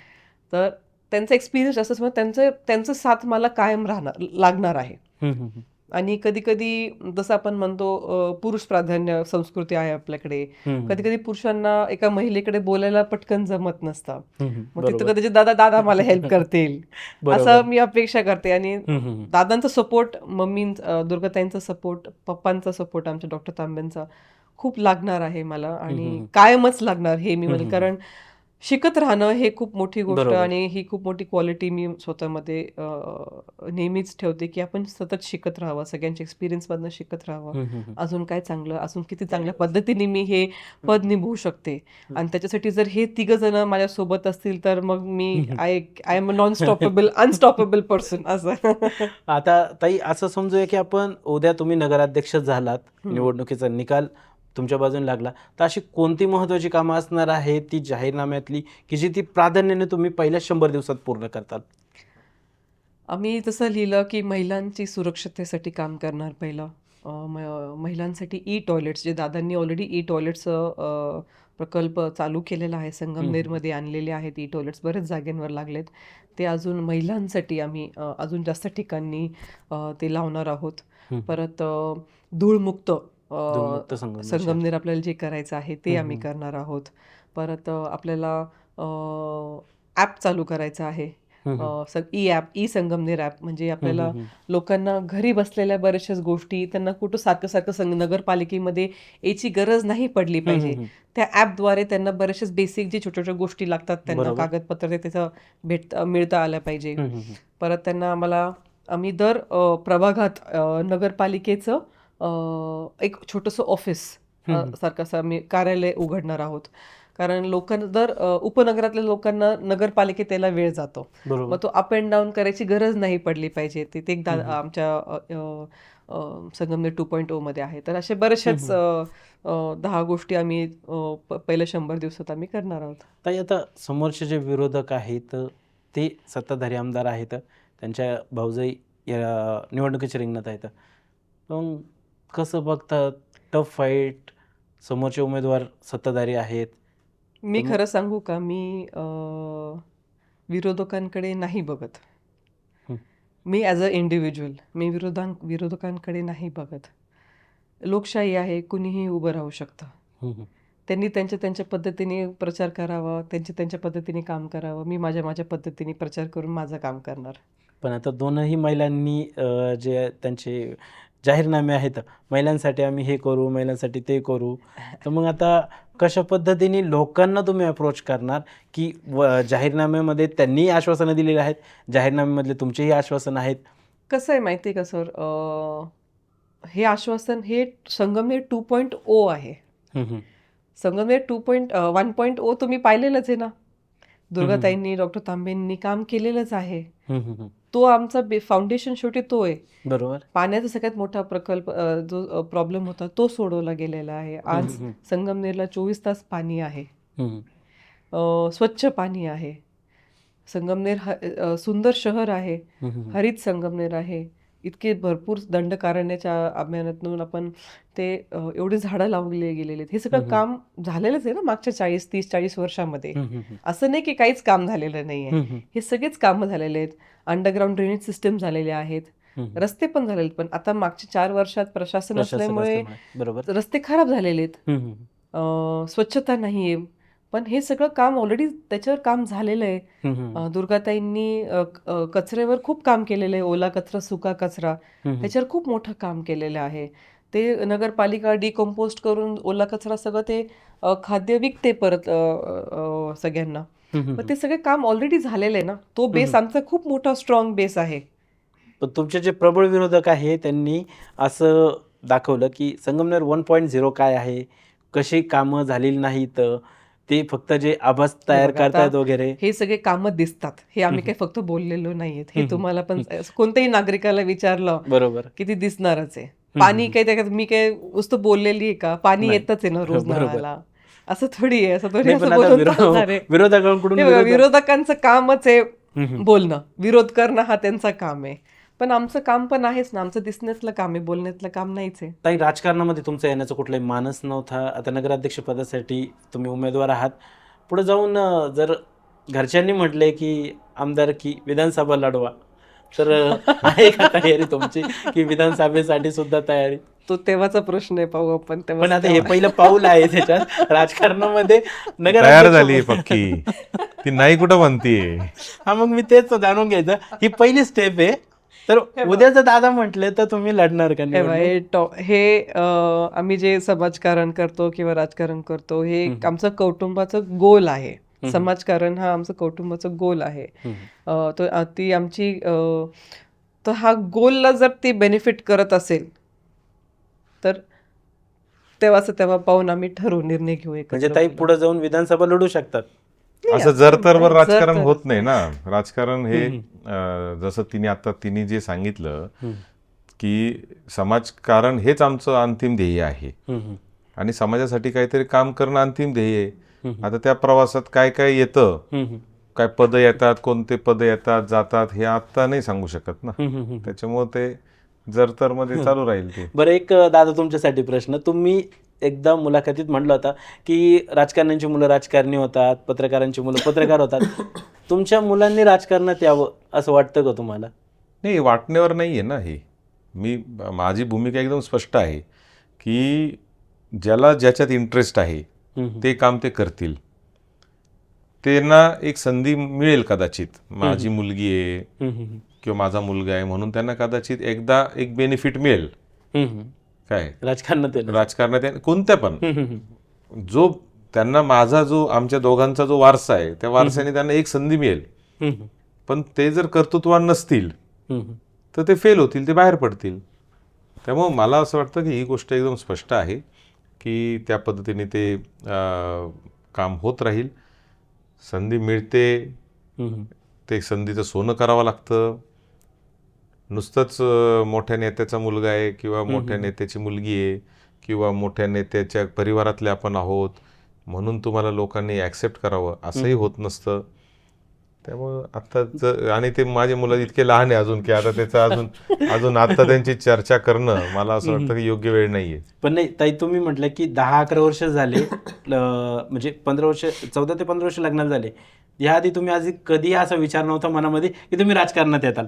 तर त्यांचा एक्सपिरियन्स जास्त असल्यामुळे त्यांचं साथ मला कायम लागणार आहे. हम्म. आणि कधी कधी जसं आपण म्हणतो पुरुष प्राधान्य संस्कृती आहे आपल्याकडे. हम्म. कधी कधी पुरुषांना एका महिलेकडे बोलायला पटकन जमत नसतं. हम्म. मग तिथं बरोबर. कदाचित दादा मला हेल्प करतील बरोबर. असं मी अपेक्षा करते. आणि हम्म. दादांचा सपोर्ट, दुर्गाताईंचा सपोर्ट, पप्पांचा सपोर्ट, आमच्या डॉक्टर तांब्यांचा खूप लागणार आहे मला आणि कायमच लागणार हे मी म्हणेन. कारण शिकत राहणं हे खूप मोठी गोष्ट बरोबर. आणि ही खूप मोठी क्वालिटी मी स्वतःमध्ये नेहमीच ठेवते की आपण सतत शिकत राहावं, सगळ्यांच्या एक्सपिरियन्समधनं शिकत राहावं. अजून काय चांगलं, अजून किती चांगल्या पद्धतीने मी हे पद निभवू शकते. आणि त्याच्यासाठी जर हे तिघ जण माझ्यासोबत असतील तर मग मी I am a non stoppable unstoppable person असं. आता ताई असं समजूया की आपण उद्या तुम्ही नगराध्यक्ष झालात, निवडणुकीचा निकाल तुमच्या बाजूने लागला, तर अशी कोणती महत्त्वाची कामं असणार आहे ती जाहीरनाम्यातली की जी ती प्राधान्याने तुम्ही पहिल्या 100 दिवसात पूर्ण करताल? आम्ही तसं लिहिलं की महिलांची सुरक्षतेसाठी काम करणार पहिलं. महिलांसाठी टॉयलेट्स, जे दादांनी ऑलरेडी टॉयलेट्सचं प्रकल्प चालू केलेला आहे. संगमनेरमध्ये आणलेले आहेत टॉयलेट्स, बरेच जागेंवर लागलेत. ते अजून महिलांसाठी आम्ही अजून जास्त ठिकाणी ते लावणार आहोत. परत धूळमुक्त संगमनेर आपल्याला जे करायचं आहे ते आम्ही करणार आहोत. परत आपल्याला ॲप चालू करायचं आहे. ई संगमनेर ॲप, म्हणजे आपल्याला लोकांना घरी बसलेल्या बऱ्याचशाच गोष्टी, त्यांना कुठं सारखं नगरपालिकेमध्ये याची गरज नाही पडली पाहिजे, त्या ॲपद्वारे त्यांना बऱ्याचशाच बेसिक जे छोट्या छोट्या गोष्टी लागतात, त्यांना कागदपत्र ते त्याचं मिळता आलं पाहिजे. परत त्यांना आम्ही दर प्रभागात नगरपालिकेचं एक छोटंसं ऑफिस सारखं असं आम्ही कार्यालय उघडणार आहोत. कारण लोकांना दर उपनगरातल्या लोकांना नगरपालिकेत यायला वेळ जातो, मग तो अप अँड डाऊन करायची गरज नाही पडली पाहिजे. ते एक आमच्या संगमनेर 2.0 मध्ये आहे. तर अशा बऱ्याचशाच 10 गोष्टी आम्ही पहिल्या 100 दिवसात आम्ही करणार आहोत. ताई, आता समोरचे जे विरोधक आहेत ते सत्ताधारी आमदार आहेत, त्यांच्या भाऊजाई या निवडणुकीच्या रिंगणात आहेत, मग कसं बघतात? टफ फाईट, समोरचे उमेदवार सत्ताधारी आहेत. मी खरं सांगू का, मी विरोधकांकडे नाही बघत. मी ॲज अ इंडिव्हिज्युअल मी विरोधकांकडे नाही बघत. लोकशाही आहे, कुणीही उभं राहू शकतं. त्यांनी त्यांच्या पद्धतीने प्रचार करावा, त्यांच्या पद्धतीने काम करावं. मी माझ्या पद्धतीने प्रचार करून माझं काम करणार. पण आता दोनही महिलांनी जे त्यांचे जाहीरनामे आहेत, महिलांसाठी आम्ही हे करू, महिलांसाठी ते करू, तर मग आता कशा पद्धतीने लोकांना तुम्ही अप्रोच करणार की जाहीरनाम्यामध्ये त्यांनी आश्वासनं दिलेली आहेत, जाहीरनाम्यामधले तुमचेही आश्वासन आहेत? कसं आहे माहिती आहे का सर, हे आश्वासन हे संगमनेर 2.0 आहे. संगमनेर 1.0 तुम्ही पाहिलेलंच आहे ना. दुर्गाताईंनी, डॉक्टर तांबेंनी काम केलेलंच आहे. तो आमचा फाउंडेशन शेवटी तो आहे. बरोबर. पाण्याचा सगळ्यात मोठा प्रकल्प जो प्रॉब्लेम होता तो सोडवला गेलेला आहे. आज संगमनेरला 24 तास पाणी आहे, स्वच्छ पाणी आहे. संगमनेर सुंदर शहर आहे, हरित संगमनेर आहे. इतके भरपूर दंडकारण्याच्या अभियानातून आपण ते एवढी झाडं लावले गेलेले आहेत. हे सगळं काम झालेलंच आहे ना मागच्या 30-40 वर्षामध्ये. असं नाही की काहीच काम झालेलं नाहीये. हे सगळेच कामं झालेले आहेत. अंडरग्राऊंड ड्रेनेज सिस्टम झालेले आहेत, रस्ते पण झालेले, पण आता मागच्या 4 वर्षात प्रशासन असल्यामुळे रस्ते खराब झालेले आहेत, स्वच्छता नाहीये. पण हे सगळं काम ऑलरेडी त्याच्यावर काम झालेलं आहे. दुर्गाताईंनी कचऱ्यावर खूप काम केलेलं आहे, ओला कचरा, सुका कचरा, ह्याच्यावर खूप मोठं काम केलेलं आहे. ते नगरपालिका डिकम्पोस्ट करून ओला कचरा सगळं ते खाद्य विकते परत सगळ्यांना. पण ते सगळे काम ऑलरेडी झालेलं आहे ना. तो बेस आमचा खूप मोठा स्ट्रॉंग बेस आहे. पण तुमचे जे प्रबळ विरोधक आहे त्यांनी असं दाखवलं की संगमनेर 1.0 काय आहे, कशी कामं झालेली नाहीत, ते फक्त जे आभास तयार करतायत वगैरे, हे सगळे कामं दिसतात. हे आम्ही काही फक्त बोललेलो नाहीयेत. हे तुम्हाला पण कोणत्याही नागरिकाला विचारलं बरोबर की ती दिसणारच आहे. पाणी काही त्याच्यात मी काय नुसतं बोललेली आहे का? पाणी येतच आहे ना रोज नळाला, असं थोडी आहे. विरोधकांकडून विरोधकांचं कामच आहे बोलणं, विरोध करणं हा त्यांचा काम आहे. पण आमचं काम पण आहेच ना, आमचं दिसण्यातलं काम आहे, बोलण्यातलं काम नाहीच आहे. ताई, राजकारणामध्ये तुमचा येण्याचा कुठलाही मानस नव्हता. आता नगराध्यक्ष पदासाठी तुम्ही उमेदवार आहात. पुढे जाऊन जर घरच्यांनी म्हटले की आमदारकी, विधानसभा लढवा, तर आहे का तयारी तुमची की विधानसभेसाठी सुद्धा तयारी? तो तेव्हाचा प्रश्न आहे, पाहू आपण तेव्हा. पण आता हे पहिलं पाऊल आहे त्याच्यात राजकारणामध्ये. तयार झाली पक्की, ती नाही कुठं म्हणतीये. हा, मग मी तेच जाणून घ्यायचं, ही पहिली स्टेप आहे. तर उद्याच दादा म्हटले तर तुम्ही लढणार का? हे आम्ही जे समाजकारण करतो किंवा राजकारण करतो हे आमचं कौटुंबाचं गोल आहे. समाजकारण हा आमचं कौटुंबाचं गोल आहे. ती आमची तर हा गोलला जर ती बेनिफिट करत असेल तर तेव्हा पाहून आम्ही ठरवू, निर्णय घेऊ. म्हणजे ताई पुढे जाऊन विधानसभा लढू शकतात असं जर तरवर राजकारण होत नाही ना. राजकारण हे जसं तिने जे सांगितलं की समाजकारण हेच आमचं अंतिम ध्येय आहे आणि समाजासाठी काहीतरी काम करणं अंतिम ध्येय आहे. आता त्या प्रवासात काय काय येतं, काय पद येतात, कोणते पद येतात जातात हे आता नाही सांगू शकत ना. त्याच्यामुळे ते जर तर मध्ये चालू राहील ते. बरं, एक दादा तुमच्यासाठी प्रश्न. तुम्ही एकदा मुलाखतीत म्हटलं होता की राजकारण्यांची मुलं राजकारणी होतात, पत्रकारांची मुलं पत्रकार होतात. तुमच्या मुलांनी राजकारणात यावं असं वाटतं का तुम्हाला? नाही, वाटण्यावर नाही आहे ना. हे माझी भूमिका एकदम स्पष्ट आहे की ज्याला ज्याच्यात इंटरेस्ट आहे ते काम ते करतील. त्यांना एक संधी मिळेल कदाचित. माझी मुलगी आहे किंवा माझा मुलगा आहे म्हणून त्यांना कदाचित एकदा एक बेनिफिट मिळेल. काय राजकारणात कोणत्या पण जो त्यांना माझा जो आमच्या दोघांचा जो वारसा आहे त्या वारसाने त्यांना एक संधी मिळेल. पण ते जर कर्तृत्वान नसतील तर ते फेल होतील, ते बाहेर पडतील. त्यामुळं मला असं वाटतं की ही गोष्ट एकदम स्पष्ट आहे की त्या पद्धतीने ते काम होत राहील. संधी मिळते, ते संधीचं सोनं करावं लागतं. नुसतंच मोठ्या नेत्याचा मुलगा आहे किंवा मोठ्या नेत्याची मुलगी आहे किंवा मोठ्या नेत्याच्या परिवारातले आपण आहोत म्हणून तुम्हाला लोकांनी ॲक्सेप्ट करावं असंही होत नसतं. त्यामुळं आता आणि ते माझे मुलं इतके लहान आहे अजून की आता त्याचं अजून आता त्यांची चर्चा करणं मला असं वाटतं की योग्य वेळ नाहीये. पण नाही ताई, तुम्ही म्हटलं की 10-11 वर्ष झाले, म्हणजे 14 ते 15 वर्ष लग्नाला झाले. याआधी तुम्ही आधी कधी असा विचार नव्हता मनामध्ये की तुम्ही राजकारणात येताल.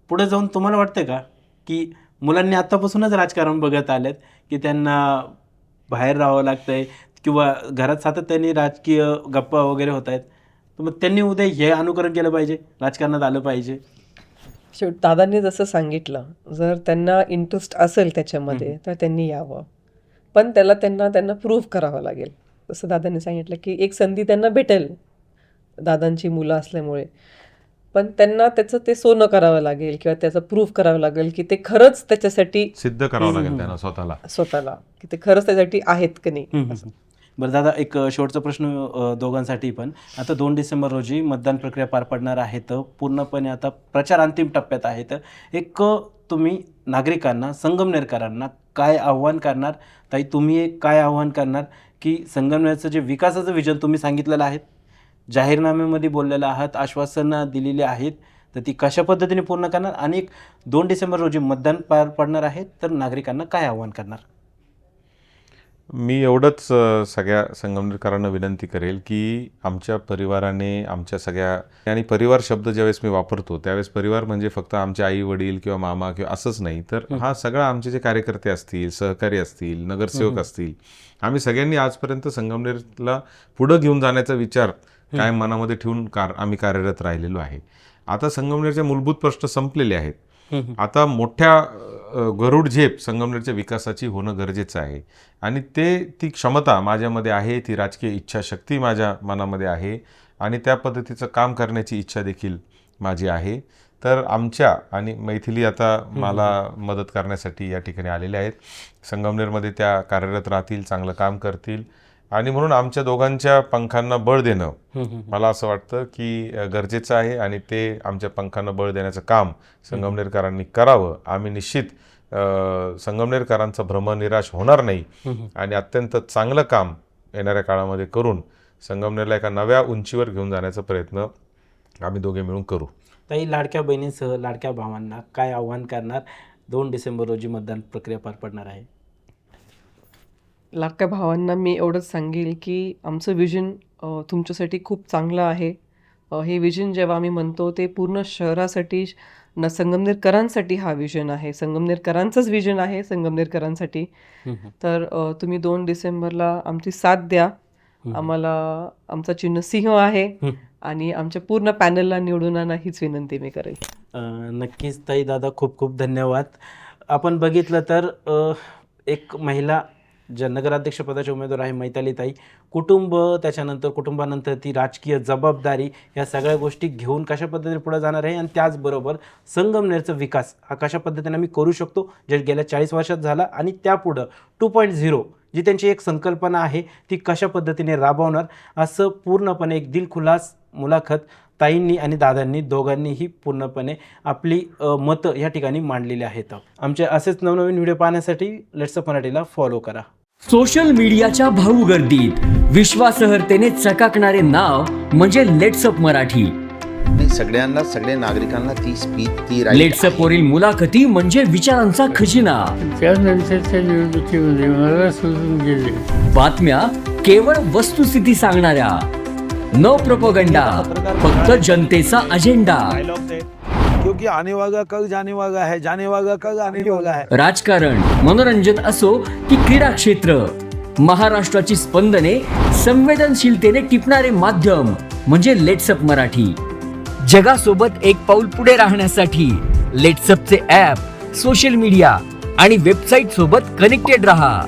पुढे जाऊन तुम्हाला वाटतं का की मुलांनी आत्तापासूनच राजकारण बघत आलेत की त्यांना बाहेर राहावं लागतंय किंवा घरात सातत्याने राजकीय गप्पा वगैरे होत आहेत, तर मग त्यांनी उद्या हे अनुकरण केलं पाहिजे, राजकारणात आलं पाहिजे? शेवट दादांनी जसं सांगितलं, जर त्यांना इंटरेस्ट असेल त्याच्यामध्ये तर त्यांनी यावं. पण त्यांना प्रूव्ह करावं लागेल. जसं दादांनी सांगितलं की एक संधी त्यांना भेटेल दादांची मुलं असल्यामुळे, पण त्यांना त्याचं ते सोनं करावं लागेल किंवा त्याचं प्रूव्ह करावं लागेल की ते खरंच त्याच्यासाठी सिद्ध करावं लागेल त्यांना स्वतःला की ते खरंच त्याच्यासाठी आहेत की नाही. बरं दादा, एक शेवटचा प्रश्न दोघांसाठी पण. आता 2 डिसेंबर रोजी मतदान प्रक्रिया पार पडणार आहे, तर पूर्णपणे आता प्रचार अंतिम टप्प्यात आहे. तर एक तुम्ही नागरिकांना, संगमनेरकरांना काय आव्हान करणार? ताई, तुम्ही एक काय आव्हान करणार की संगमनेरचं जे विकासाचं विजन तुम्ही सांगितलेलं आहे, जाहीरनाम्यामध्ये बोललेलं आहात, आश्वासनं दिलेली आहेत, तर ती कशा पद्धतीने पूर्ण करणार? आणि 2 डिसेंबर रोजी मतदान पार पडणार आहे, तर नागरिकांना काय आव्हान करणार? मी एवढंच सगळ्या संगमनेरकरांना विनंती करेल की आमच्या परिवाराने, आमच्या सगळ्या, आणि परिवार शब्द ज्यावेळेस मी वापरतो त्यावेळेस परिवार म्हणजे फक्त आमचे आई वडील किंवा मामा किंवा असंच नाही, तर हा सगळा आमचे जे कार्यकर्ते असतील, सहकारी असतील, नगरसेवक असतील, आम्ही सगळ्यांनी आजपर्यंत संगमनेरला पुढं घेऊन जाण्याचा विचार कायम मनामध्ये ठेवून आम्ही कार्यरत राहिलेलो आहे. आता संगमनेरचे मूलभूत प्रश्न संपलेले आहेत. आता मोठ्या गरुड झेप संगमनेरच्या विकासाची होणं गरजेचं आहे आणि ती क्षमता माझ्यामध्ये आहे, ती राजकीय इच्छाशक्ती माझ्या मनामध्ये आहे आणि त्या पद्धतीचं काम करण्याची इच्छा देखील माझी आहे. तर आमच्या, आणि मैथिली आता मला मदत करण्यासाठी या ठिकाणी आलेल्या आहेत, संगमनेरमध्ये त्या कार्यरत राहतील, चांगलं काम करतील आणि म्हणून आमच्या दोघांच्या पंखांना बळ देणं मला असं वाटतं की गरजेचं आहे आणि ते आमच्या पंखांना बळ देण्याचं काम संगमनेरकरांनी करावं. आम्ही निश्चित संगमनेरकरांचा भ्रम निराश होणार नाही आणि अत्यंत चांगलं काम येणाऱ्या काळामध्ये करून संगमनेरला एका नव्या उंचीवर घेऊन जाण्याचा प्रयत्न आम्ही दोघे मिळून करू. ताई, लाडक्या बहिणींसह लाडक्या भावांना काय आव्हान करणार? 2 डिसेंबर रोजी मतदान प्रक्रिया पार पडणार आहे. लाडक्या भावांना मी एवढंच सांगेल की आमचं विजन तुमच्यासाठी खूप चांगलं आहे. हे विजन जेव्हा आम्ही म्हणतो ते पूर्ण शहरासाठी, संगमनेरकरांसाठी हा विजन आहे, संगमनेरकरांचंच विजन आहे संगमनेरकरांसाठी. तर तुम्ही 2 डिसेंबरला आमची साथ द्या. आम्हाला आमचं चिन्ह सिंह आहे आणि आमच्या पूर्ण पॅनलला निवडून आणा हीच विनंती मी करेल. नक्कीच ताई, दादा खूप खूप धन्यवाद. आपण बघितलं तर एक महिला ज्या नगराध्यक्षपदाचे उमेदवार आहे मैथिली ताई, कुटुंब, त्याच्यानंतर कुटुंबानंतर ती राजकीय जबाबदारी, या सगळ्या गोष्टी घेऊन कशा पद्धतीने पुढे जाणार आहे आणि त्याचबरोबर संगमनेरचा विकास हा कशा पद्धतीने आम्ही करू शकतो जे गेल्या 40 वर्षात झाला आणि त्यापुढं 2.0 जी त्यांची एक संकल्पना आहे ती कशा पद्धतीने राबवणार, असं पूर्णपणे एक दिलखुलास मुलाखत ताईंनी आणि दादांनी दोघांनीही पूर्णपणे आपली मतं या ठिकाणी मांडलेली आहेत. आमचे असेच नवनवीन व्हिडिओ पाहण्यासाठी लेट्स अप मराठीला फॉलो करा. सोशल मीडियाच्या भाऊ गर्दीत विश्वासार्हतेने चकाकणारे नाव म्हणजे लेट्स अप मराठी. सगळ्या नागरिकांना ती स्पीच, ती लेट्स अप वरील मुलाखती म्हणजे विचारांचा खजिना. त्यानंतरच्या निवडणुकीमध्ये मला सोडून गेले. बातम्या केवळ वस्तुस्थिती सांगणाऱ्या, न प्रोपगंडा, फक्त जनतेचा अजेंडा. क्योंकि आने वाला कल जाने वाला है, जाने वाला कल आने वाला है. राजकारण, मनोरंजन असो की क्रीडा क्षेत्र, महाराष्ट्राची स्पंदने संवेदनशीलतेने टिपणारे माध्यम म्हणजे लेट्सअप मराठी. जगासोबत एक पाऊल पुढे राहण्यासाठी लेट्सअपचे ॲप, सोशल मीडिया आणि वेबसाईट सोबत कनेक्टेड रहा.